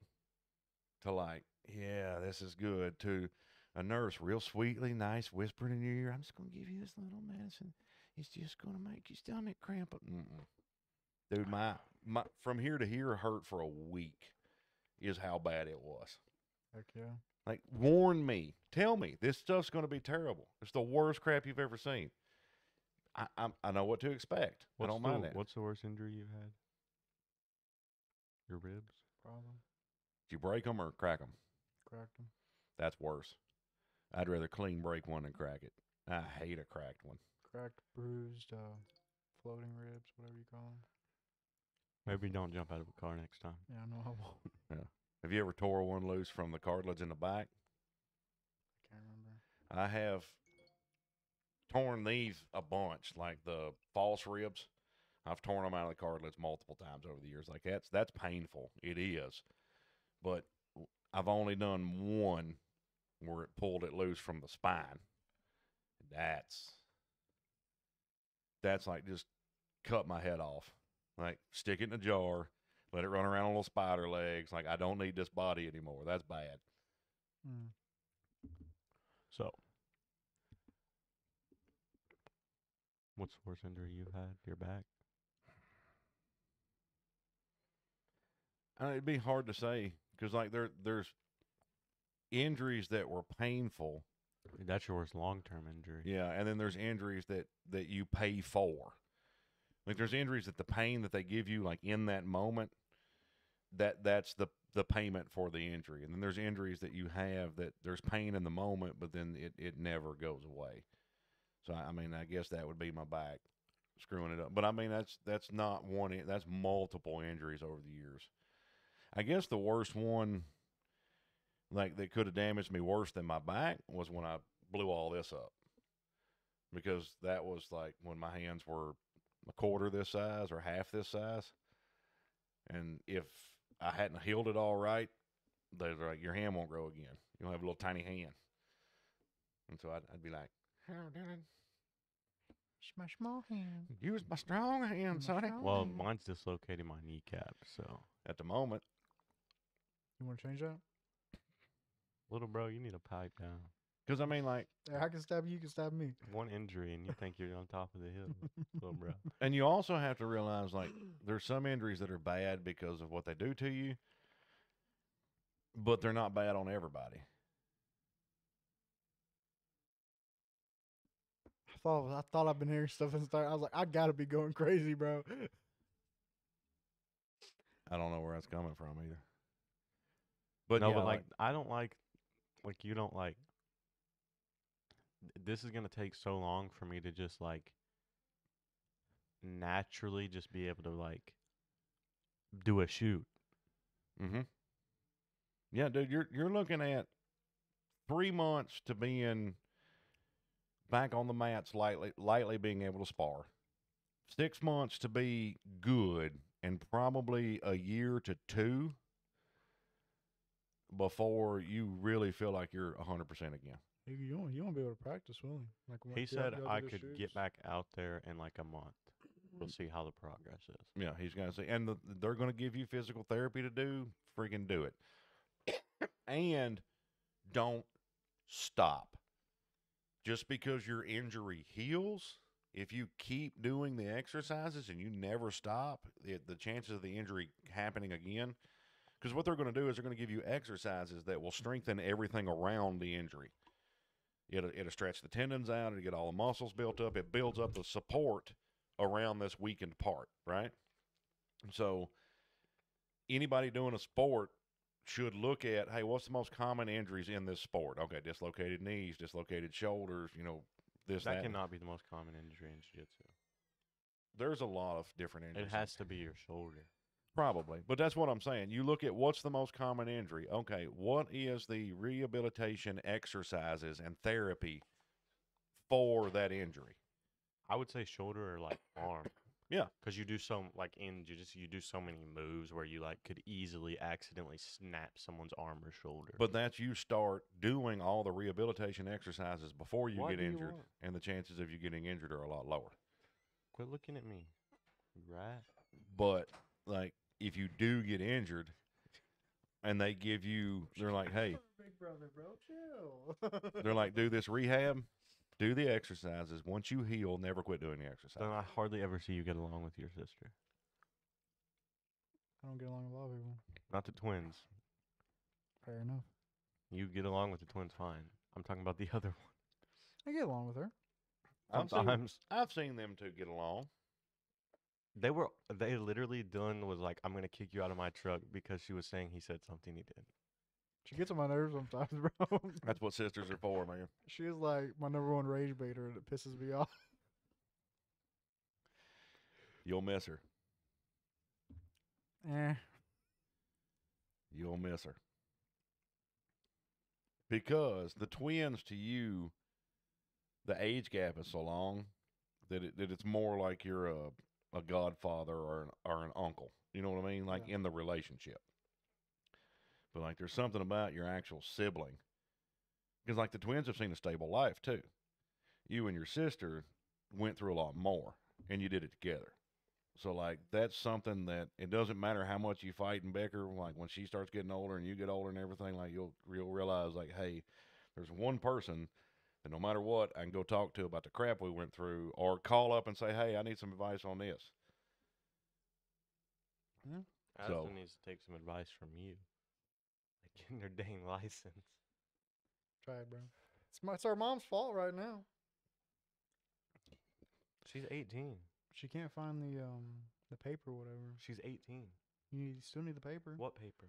[SPEAKER 2] to like, "Yeah, this is good," to a nurse real sweetly, nice, whispering in your ear, "I'm just going to give you this little medicine. It's just going to make your stomach cramp." Dude, my from here to here hurt for a week is how bad it was.
[SPEAKER 1] Heck yeah.
[SPEAKER 2] Like, warn me. Tell me. This stuff's going to be terrible. It's the worst crap you've ever seen. I know what to expect. I don't mind that.
[SPEAKER 3] What's the worst injury you've had? Your ribs?
[SPEAKER 1] Problem.
[SPEAKER 2] Did you break them or crack them?
[SPEAKER 1] Cracked them.
[SPEAKER 2] That's worse. I'd rather clean break one than crack it. I hate a cracked one.
[SPEAKER 1] Cracked, bruised, floating ribs, whatever you call them.
[SPEAKER 3] Maybe don't jump out of a car next time.
[SPEAKER 1] Yeah, I know I won't.
[SPEAKER 2] Yeah. Have you ever tore one loose from the cartilage in the back?
[SPEAKER 1] I can't remember.
[SPEAKER 2] I have torn these a bunch, like the false ribs. I've torn them out of the cartilage multiple times over the years. Like, that's painful. It is. But I've only done one where it pulled it loose from the spine. That's like just cut my head off. Like, stick it in a jar, let it run around on little spider legs. Like, I don't need this body anymore. That's bad.
[SPEAKER 1] Mm.
[SPEAKER 3] So, what's the worst injury you've had? Your back?
[SPEAKER 2] It'd be hard to say because, like, there's injuries that were painful.
[SPEAKER 3] That's your worst long-term injury.
[SPEAKER 2] Yeah, and then there's injuries that you pay for. Like, there's injuries that the pain that they give you, like, in that moment, that's the payment for the injury. And then there's injuries that you have that there's pain in the moment, but then it never goes away. So, I mean, I guess that would be my back screwing it up. But, I mean, that's not one. That's multiple injuries over the years. I guess the worst one, like, that could have damaged me worse than my back was when I blew all this up. Because that was, like, when my hands were a quarter this size or half this size. And if I hadn't healed it all right, they're like, "Your hand won't grow again. You'll have a little tiny hand." And so I'd be like, "How did I
[SPEAKER 1] It's my small hand.
[SPEAKER 2] use my strong hand, sonny?"
[SPEAKER 3] Well, mine's dislocated my kneecap, so.
[SPEAKER 2] At the moment,
[SPEAKER 1] You want to change that?
[SPEAKER 3] Little bro, you need to pipe down.
[SPEAKER 2] because I mean, like,
[SPEAKER 1] Hey, I can stab you. You can stab me.
[SPEAKER 3] One injury and you think you're on top of the hill, little bro.
[SPEAKER 2] and you also have to realize, like, there's some injuries that are bad because of what they do to you, but they're not bad on everybody.
[SPEAKER 1] I thought I've been hearing stuff and start. I was like, I gotta be going crazy, bro.
[SPEAKER 2] I don't know where that's coming from either. But
[SPEAKER 3] No,
[SPEAKER 2] yeah,
[SPEAKER 3] but like I don't like you don't like. This is gonna take so long for me to just like naturally just be able to like do a shoot.
[SPEAKER 2] mm-hmm. Yeah, dude, you're looking at 3 months to being back on the mats, lightly being able to spar. 6 months to be good, and probably a year to 2 before you really feel like you're 100% again.
[SPEAKER 1] You won't be able to practice, will you? Like,
[SPEAKER 3] He said I could get back out there in like a month. We'll see how the progress is.
[SPEAKER 2] Yeah, he's going to say, and they're going to give you physical therapy to do. Freaking do it. And don't stop. Just because your injury heals, if you keep doing the exercises and you never stop, the chances of the injury happening again, because what they're going to do is they're going to give you exercises that will strengthen everything around the injury. It'll stretch the tendons out. It'll get all the muscles built up. It builds up the support around this weakened part, right? So anybody doing a sport should look at, hey, what's the most common injuries in this sport? Okay, dislocated knees, dislocated shoulders, this, that.
[SPEAKER 3] That cannot be the most common injury in jiu-jitsu.
[SPEAKER 2] There's a lot of different injuries.
[SPEAKER 3] It has to be your shoulder.
[SPEAKER 2] Probably. But that's what I'm saying. You look at what's the most common injury. Okay, what is the rehabilitation exercises and therapy for that injury?
[SPEAKER 3] I would say shoulder or like arm.
[SPEAKER 2] Yeah.
[SPEAKER 3] Because you do so, like in jiu-jitsu, you do so many moves where you like could easily accidentally snap someone's arm or shoulder.
[SPEAKER 2] But that's you start doing all the rehabilitation exercises before you
[SPEAKER 3] What
[SPEAKER 2] get
[SPEAKER 3] do you
[SPEAKER 2] injured,
[SPEAKER 3] want?
[SPEAKER 2] and the chances of you getting injured are a lot lower.
[SPEAKER 3] Quit looking at me. Right.
[SPEAKER 2] But, like, if you do get injured and they give you, they're like, hey,
[SPEAKER 1] Big brother, bro, chill.
[SPEAKER 2] they're like, do this rehab, do the exercises. Once you heal, never quit doing the exercises.
[SPEAKER 3] Then I hardly ever see you get along with your sister.
[SPEAKER 1] I don't get along with a lot of people.
[SPEAKER 3] Not the twins.
[SPEAKER 1] Fair enough.
[SPEAKER 3] You get along with the twins fine. I'm talking about the other one.
[SPEAKER 1] I get along with her.
[SPEAKER 3] Sometimes.
[SPEAKER 2] I've seen them two get along.
[SPEAKER 3] They literally, Dylan was like, I'm going to kick you out of my truck because she was saying he said something he did.
[SPEAKER 1] She gets on my nerves sometimes, bro.
[SPEAKER 2] That's what sisters are for, man.
[SPEAKER 1] She is like my number one rage baiter, and it pisses me off.
[SPEAKER 2] You'll miss her.
[SPEAKER 1] Eh.
[SPEAKER 2] You'll miss her. Because the twins to you, the age gap is so long that it's more like you're a godfather or an uncle. You know what I mean? Like
[SPEAKER 1] Yeah.
[SPEAKER 2] in the relationship. But like there's something about your actual sibling. Because like the twins have seen a stable life too. You and your sister went through a lot more and you did it together. So like that's something that it doesn't matter how much you fight and bicker, like when she starts getting older and you get older and everything, like you'll realize like, hey, there's one person that no matter what I can go talk to about the crap we went through, or call up and say, hey, I need some advice on this. So-
[SPEAKER 3] Aston needs to take some advice from you. Like getting their dang license.
[SPEAKER 1] Try it, bro. It's our mom's fault right now.
[SPEAKER 3] She's 18.
[SPEAKER 1] She can't find the paper or whatever.
[SPEAKER 3] She's 18.
[SPEAKER 1] You still need the paper.
[SPEAKER 3] What paper?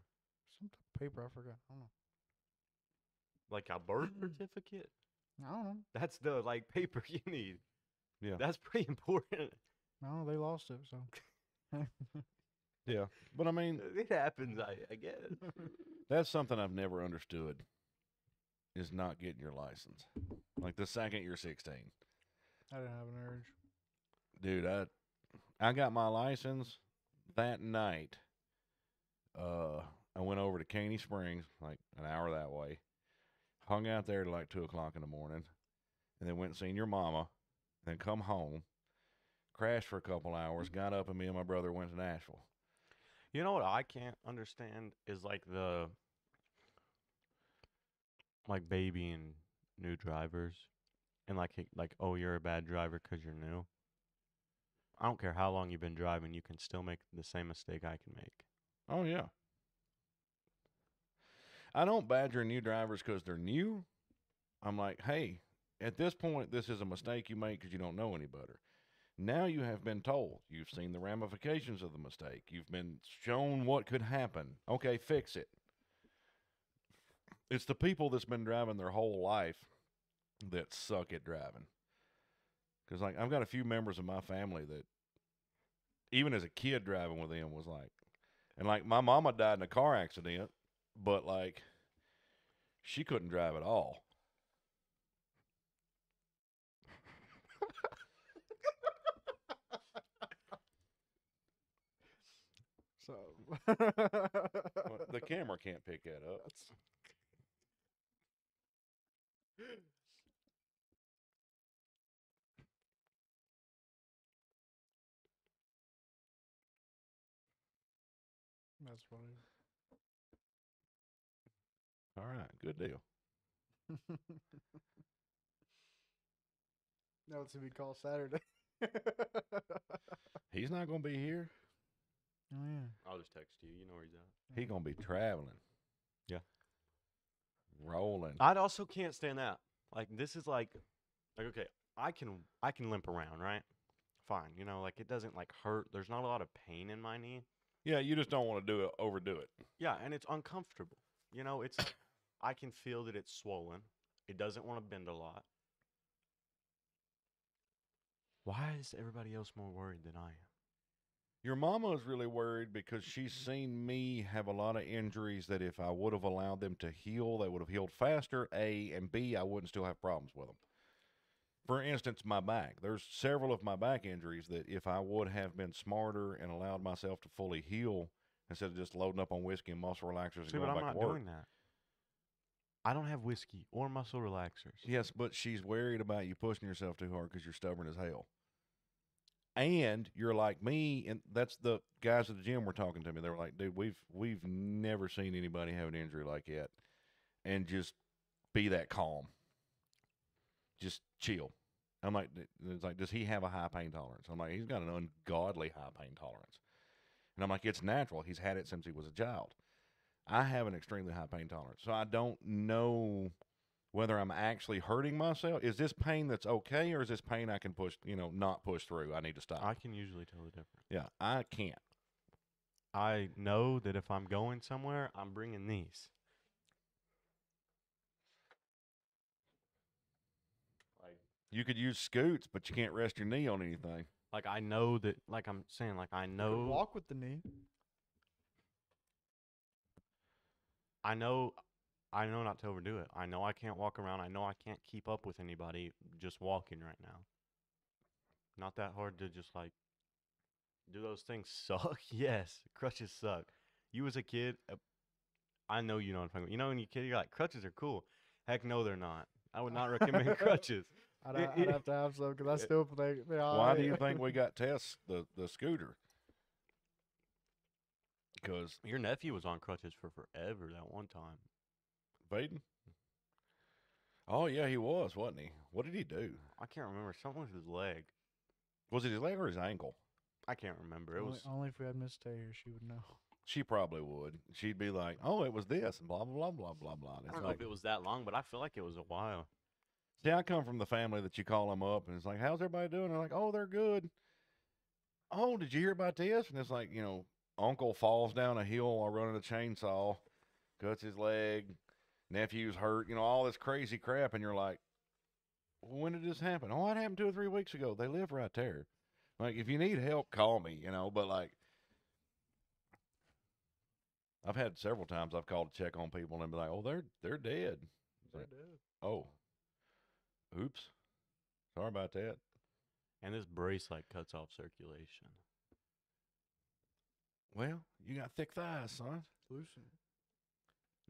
[SPEAKER 1] Some type of paper, I forgot. I don't know.
[SPEAKER 3] Like a birth certificate?
[SPEAKER 1] I don't know.
[SPEAKER 3] That's the like paper you need.
[SPEAKER 2] Yeah.
[SPEAKER 3] That's pretty important.
[SPEAKER 1] I don't know. They lost it, so.
[SPEAKER 2] Yeah. But I mean,
[SPEAKER 3] It happens, I guess.
[SPEAKER 2] that's something I've never understood is not getting your license. Like the second you're 16.
[SPEAKER 1] I didn't have an urge.
[SPEAKER 2] Dude, I got my license that night. I went over to Caney Springs, like an hour that way. Hung out there till like 2 o'clock in the morning, and then went and seen your mama. Then come home, crashed for a couple hours, got up, and me and my brother went to Nashville.
[SPEAKER 3] You know what I can't understand is like the like babying new drivers and like oh, you're a bad driver because you're new. I don't care how long you've been driving, you can still make the same mistake I can make.
[SPEAKER 2] Oh yeah. I don't badger new drivers because they're new. I'm like, hey, at this point, this is a mistake you make because you don't know any better. Now you have been told. You've seen the ramifications of the mistake. You've been shown what could happen. Okay, fix it. It's the people that's been driving their whole life that suck at driving. Because, like, I've got a few members of my family that, even as a kid driving with them, was like, and, like, my mama died in a car accident, but, like, she couldn't drive at all.
[SPEAKER 1] So.
[SPEAKER 2] Well, the camera can't pick that up.
[SPEAKER 1] That's funny.
[SPEAKER 2] All right, good deal.
[SPEAKER 1] Now it's gonna be called Saturday.
[SPEAKER 2] He's not going to be here.
[SPEAKER 1] Oh yeah.
[SPEAKER 3] I'll just text you. You know where he's at.
[SPEAKER 2] He's going to be traveling.
[SPEAKER 3] Yeah.
[SPEAKER 2] Rolling.
[SPEAKER 3] I also can't stand that. Like this is like okay, I can limp around, right? Fine. You know, like it doesn't like hurt. There's not a lot of pain in my knee.
[SPEAKER 2] Yeah, you just don't want to overdo it.
[SPEAKER 3] Yeah, and it's uncomfortable. You know, it's I can feel that it's swollen. It doesn't want to bend a lot. Why is everybody else more worried than I am?
[SPEAKER 2] Your mama is really worried because she's seen me have a lot of injuries that if I would have allowed them to heal, they would have healed faster, A, and B, I wouldn't still have problems with them. For instance, my back. There's several of my back injuries that if I would have been smarter and allowed myself to fully heal instead of just loading up on whiskey and muscle relaxers and
[SPEAKER 3] See,
[SPEAKER 2] going
[SPEAKER 3] but I'm
[SPEAKER 2] back
[SPEAKER 3] not
[SPEAKER 2] to work.
[SPEAKER 3] doing that. I don't have whiskey or muscle relaxers.
[SPEAKER 2] Yes, but she's worried about you pushing yourself too hard because you're stubborn as hell. And you're like me, and that's the guys at the gym were talking to me. They were like, dude, we've never seen anybody have an injury like that and just be that calm. Just chill. I'm like, it's like, does he have a high pain tolerance? I'm like, he's got an ungodly high pain tolerance. And I'm like, it's natural. He's had it since he was a child. I have an extremely high pain tolerance. So I don't know whether I'm actually hurting myself. Is this pain that's okay, or is this pain I can push, not push through? I need to stop.
[SPEAKER 3] I can usually tell the difference.
[SPEAKER 2] Yeah, I can't.
[SPEAKER 3] I know that if I'm going somewhere, I'm bringing these. Like,
[SPEAKER 2] You could use scoots, but you can't rest your knee on anything.
[SPEAKER 3] like I know that, like I'm saying, like I
[SPEAKER 1] You could
[SPEAKER 3] know,
[SPEAKER 1] walk with the knee.
[SPEAKER 3] I know not to overdo it. I know I can't walk around. I know I can't keep up with anybody just walking right now. Not that hard to just like, do those things suck? Yes, crutches suck. You as a kid, I know you know what I'm talking about. You know when you're a kid, you're like, crutches are cool. Heck no, they're not. I would not recommend crutches.
[SPEAKER 1] I'd have to have some because I still think.
[SPEAKER 2] Why do you think we got Tess the scooter? Because
[SPEAKER 3] Your nephew was on crutches for forever that one time.
[SPEAKER 2] Vaden? Oh, yeah, he was, wasn't he? What did he do?
[SPEAKER 3] I can't remember. Something with his leg.
[SPEAKER 2] Was it his leg or his ankle?
[SPEAKER 3] I can't remember. It was.
[SPEAKER 1] Only if we had Miss Tay here, she would know.
[SPEAKER 2] She probably would. She'd be like, oh, it was this, and blah, blah, blah, blah, blah, blah.
[SPEAKER 3] I
[SPEAKER 2] It's
[SPEAKER 3] don't know
[SPEAKER 2] like,
[SPEAKER 3] if it was that long, but I feel like it was a while.
[SPEAKER 2] see, I come from the family that you call them up, and it's like, how's everybody doing? They're like, oh, they're good. Oh, did you hear about this? And it's like, uncle falls down a hill while running a chainsaw, cuts his leg, nephew's hurt, all this crazy crap, and you're like, well, when did this happen? Oh, it happened 2 or 3 weeks ago. They live right there. Like, if you need help, call me, but like, I've had several times I've called to check on people and be like, oh, they're dead.
[SPEAKER 1] They're
[SPEAKER 2] Like,
[SPEAKER 1] dead.
[SPEAKER 2] oh, oops. Sorry about that.
[SPEAKER 3] And this brace like cuts off circulation.
[SPEAKER 2] Well, you got thick thighs, son.
[SPEAKER 1] Loosen.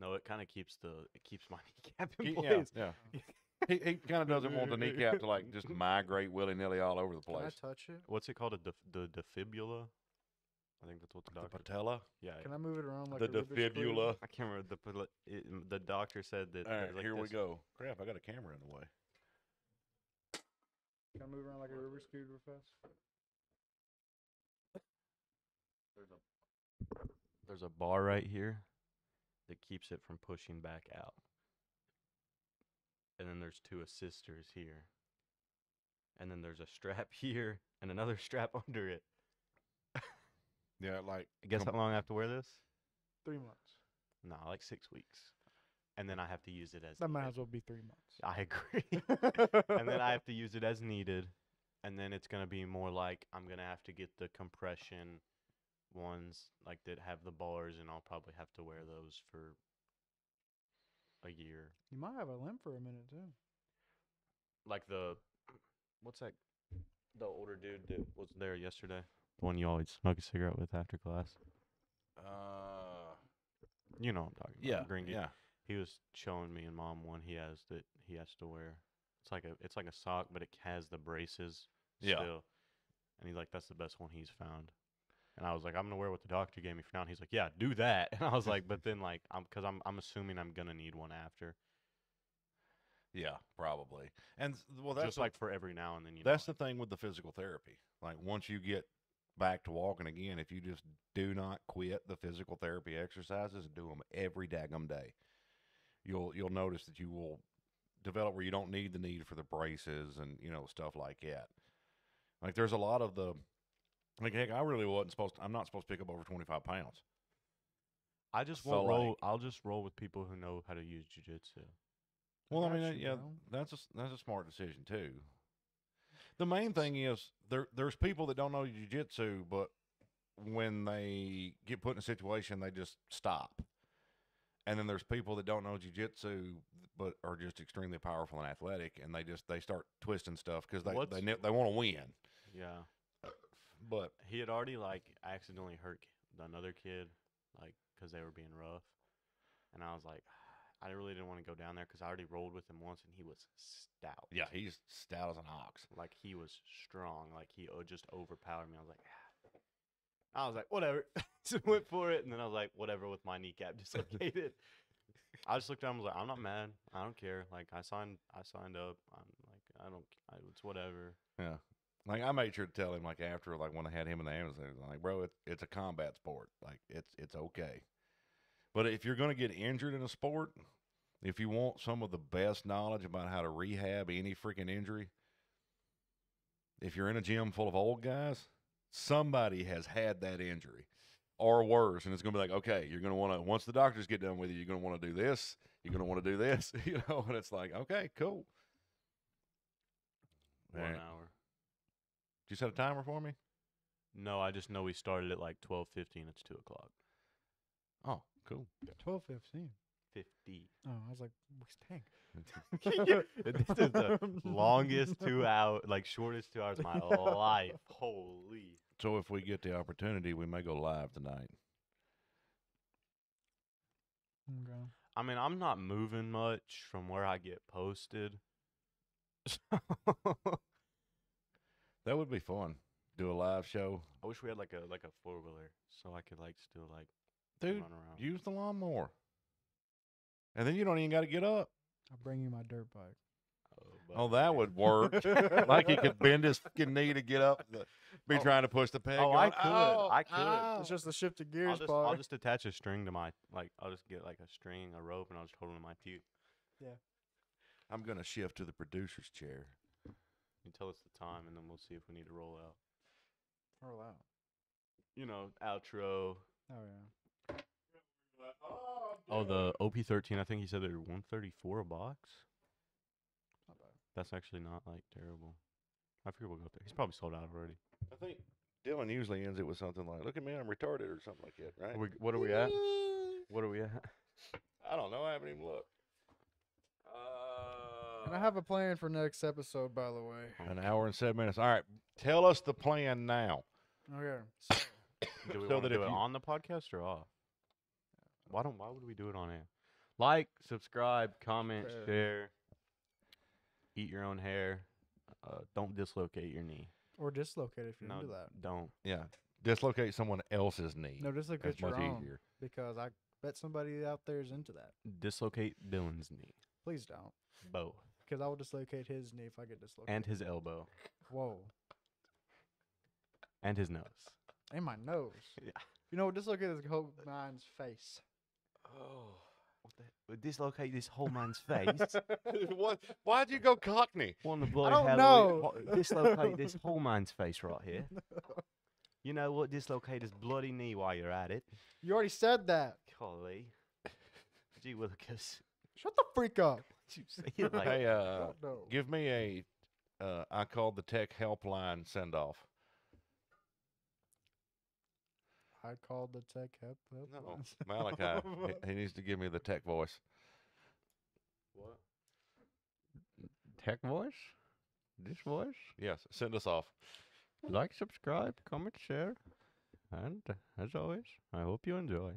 [SPEAKER 3] No, it kind of keeps my kneecap in
[SPEAKER 2] Yeah,
[SPEAKER 3] place.
[SPEAKER 2] yeah. He kind of doesn't want the kneecap to like just migrate willy-nilly all over the
[SPEAKER 1] Can I
[SPEAKER 2] place.
[SPEAKER 1] touch it?
[SPEAKER 3] What's it called? The defibula? I think that's what the
[SPEAKER 2] The
[SPEAKER 3] doctor.
[SPEAKER 2] patella.
[SPEAKER 3] Yeah.
[SPEAKER 1] Can I move it around like
[SPEAKER 2] The
[SPEAKER 1] a Rubik's Cube?
[SPEAKER 2] defibula.
[SPEAKER 3] I can't remember the doctor said that.
[SPEAKER 2] All right,
[SPEAKER 3] like
[SPEAKER 2] here we
[SPEAKER 3] this.
[SPEAKER 2] go. Crap, I got a camera in the way.
[SPEAKER 1] Can I move around like a Rubik's Cube real fast?
[SPEAKER 3] There's a bar right here that keeps it from pushing back out. And then there's 2 assisters here. And then there's a strap here and another strap under it.
[SPEAKER 2] Yeah, like
[SPEAKER 3] Guess how long I have to wear this?
[SPEAKER 1] 3 months.
[SPEAKER 3] No, like 6 weeks. And then I have to use it as
[SPEAKER 1] That might
[SPEAKER 3] needed.
[SPEAKER 1] as well be 3 months.
[SPEAKER 3] I agree. And then I have to use it as needed. And then it's going to be more like I'm going to have to get the compression ones like that have the bars, and I'll probably have to wear those for a year.
[SPEAKER 1] You might have a limp for a minute too.
[SPEAKER 3] Like what's that? The older dude that was there yesterday. The one you always smoke a cigarette with after class. You know what I'm talking about.
[SPEAKER 2] yeah,
[SPEAKER 3] Green dude.
[SPEAKER 2] yeah.
[SPEAKER 3] He was showing me and Mom one he has that he has to wear. It's like a sock, but it has the braces
[SPEAKER 2] Yeah.
[SPEAKER 3] still. And he's like, that's the best one he's found. And I was like, I'm gonna wear what the doctor gave me for now. And he's like, yeah, do that. And I was like, but then like, I'm assuming I'm gonna need one after.
[SPEAKER 2] Yeah, probably. And well, that's
[SPEAKER 3] Just like for every now and then.
[SPEAKER 2] that's the thing with the physical therapy. Like once you get back to walking again, if you just do not quit the physical therapy exercises and do them every daggum day, you'll notice that you will develop where you don't need the need for the braces and stuff like that. Like there's a lot of the like heck, I'm not supposed to pick up over 25 pounds.
[SPEAKER 3] I just
[SPEAKER 2] So,
[SPEAKER 3] won't roll.
[SPEAKER 2] like-
[SPEAKER 3] I'll just roll with people who know how to use jujitsu.
[SPEAKER 2] Well, I
[SPEAKER 1] got
[SPEAKER 2] mean,
[SPEAKER 1] you,
[SPEAKER 2] yeah,
[SPEAKER 1] bro.
[SPEAKER 2] that's a smart decision too. The main thing is there's people that don't know jiu-jitsu, but when they get put in a situation, they just stop. And then there's people that don't know jiu-jitsu but are just extremely powerful and athletic, and they start twisting stuff because they want to win.
[SPEAKER 3] Yeah.
[SPEAKER 2] But
[SPEAKER 3] He had already, like, accidentally hurt another kid, like, because they were being rough. And I was like, I really didn't want to go down there because I already rolled with him once, and he was stout.
[SPEAKER 2] yeah, he's stout as an ox.
[SPEAKER 3] Like, he was strong. Like, he just overpowered me. I was like, whatever. So went for it, and then I was like, whatever, with my kneecap dislocated. I just looked at him. I was like, I'm not mad. I don't care. Like, I signed up. I'm like, it's whatever.
[SPEAKER 2] Yeah. Like, I made sure to tell him, like, after, like, when I had him in the ambulance, I was like, bro, it's a combat sport. Like, it's okay. But if you're going to get injured in a sport, if you want some of the best knowledge about how to rehab any freaking injury, if you're in a gym full of old guys, somebody has had that injury or worse. And it's going to be like, okay, you're going to want to, once the doctors get done with you, you're going to want to do this. You're going to want to do this, you know, and it's like, okay, cool.
[SPEAKER 3] 1
[SPEAKER 2] Right.
[SPEAKER 3] hour.
[SPEAKER 2] Did you set a timer for me?
[SPEAKER 3] No, I just know we started at like 12:15. It's 2 o'clock.
[SPEAKER 2] Oh, cool.
[SPEAKER 1] 12:15.
[SPEAKER 3] 50.
[SPEAKER 1] Oh, I was like, dang.
[SPEAKER 3] This is the longest 2 hour, like shortest 2 hours of my life. Holy.
[SPEAKER 2] So if we get the opportunity, we may go live tonight.
[SPEAKER 1] Okay.
[SPEAKER 3] I mean, I'm not moving much from where I get posted.
[SPEAKER 2] That would be fun. Do a live show.
[SPEAKER 3] I wish we had like a 4-wheeler so I could like still like
[SPEAKER 2] Dude,
[SPEAKER 3] run around.
[SPEAKER 2] use the lawnmower. And then you don't even got to get up.
[SPEAKER 1] I'll bring you my dirt bike.
[SPEAKER 2] Oh, that would work. Like he could bend his fucking knee to get up. Be trying to push the peg.
[SPEAKER 3] Oh,
[SPEAKER 2] going,
[SPEAKER 3] I could.
[SPEAKER 1] It's just the shifted gears
[SPEAKER 3] I'll
[SPEAKER 1] part.
[SPEAKER 3] just attach a string to my I'll just get like a string, a rope, and I'll just hold it in my teeth.
[SPEAKER 2] I'm going to shift to the producer's chair.
[SPEAKER 3] You tell us the time, and then we'll see if we need to roll out.
[SPEAKER 1] Roll out.
[SPEAKER 3] You know, outro.
[SPEAKER 1] Oh yeah.
[SPEAKER 3] Oh, the OP13. I think he said they're $134 a box.
[SPEAKER 1] Not bad.
[SPEAKER 3] That's actually not like terrible. I figure we'll go there. He's probably sold out already.
[SPEAKER 2] I think Dylan usually ends it with something like, look at me, I'm retarded, or something like that, right?
[SPEAKER 3] What are we at? What are we at?
[SPEAKER 2] I don't know. I haven't even looked.
[SPEAKER 1] And I have a plan for next episode, by the way.
[SPEAKER 2] An hour and 7 minutes. All right. Tell us the plan now.
[SPEAKER 1] Okay. So,
[SPEAKER 3] Do we
[SPEAKER 2] So
[SPEAKER 3] want to
[SPEAKER 2] that
[SPEAKER 3] do
[SPEAKER 2] if
[SPEAKER 3] it
[SPEAKER 2] you-
[SPEAKER 3] on the podcast or off? Why would we do it on air? Like, subscribe, comment,
[SPEAKER 1] Fair.
[SPEAKER 3] share. Eat your own hair. Don't dislocate your knee.
[SPEAKER 1] or dislocate if you're
[SPEAKER 3] No,
[SPEAKER 1] into that.
[SPEAKER 3] don't.
[SPEAKER 2] Yeah. Dislocate someone else's knee.
[SPEAKER 1] No, dislocate
[SPEAKER 2] That's much
[SPEAKER 1] your own.
[SPEAKER 2] easier.
[SPEAKER 1] Because I bet somebody out there is into that.
[SPEAKER 3] Dislocate Dylan's knee.
[SPEAKER 1] Please don't.
[SPEAKER 3] Both.
[SPEAKER 1] Because I will dislocate his knee if I get dislocated.
[SPEAKER 3] And his elbow.
[SPEAKER 1] Whoa.
[SPEAKER 3] And his nose.
[SPEAKER 1] And my nose.
[SPEAKER 3] Yeah.
[SPEAKER 1] You know what dislocated is whole man's face.
[SPEAKER 3] Oh. Would dislocate this whole man's face.
[SPEAKER 2] What? Why'd you go Cockney?
[SPEAKER 3] One of the bloody
[SPEAKER 1] don't
[SPEAKER 3] Halloween.
[SPEAKER 1] know.
[SPEAKER 3] Dislocate this whole man's face right here. You know what? Dislocate his bloody knee while you're at it.
[SPEAKER 1] You already said that.
[SPEAKER 3] Golly. Gee willikers.
[SPEAKER 1] Shut the freak up.
[SPEAKER 3] You say it like
[SPEAKER 2] Hey,
[SPEAKER 1] God, no.
[SPEAKER 2] give me a, I called the tech helpline send off.
[SPEAKER 1] I called the tech help.
[SPEAKER 2] No, Malachi. he needs to give me the tech voice.
[SPEAKER 3] what? Tech voice? This voice?
[SPEAKER 2] Yes, send us off.
[SPEAKER 3] Like, subscribe, comment, share. And as always, I hope you enjoy.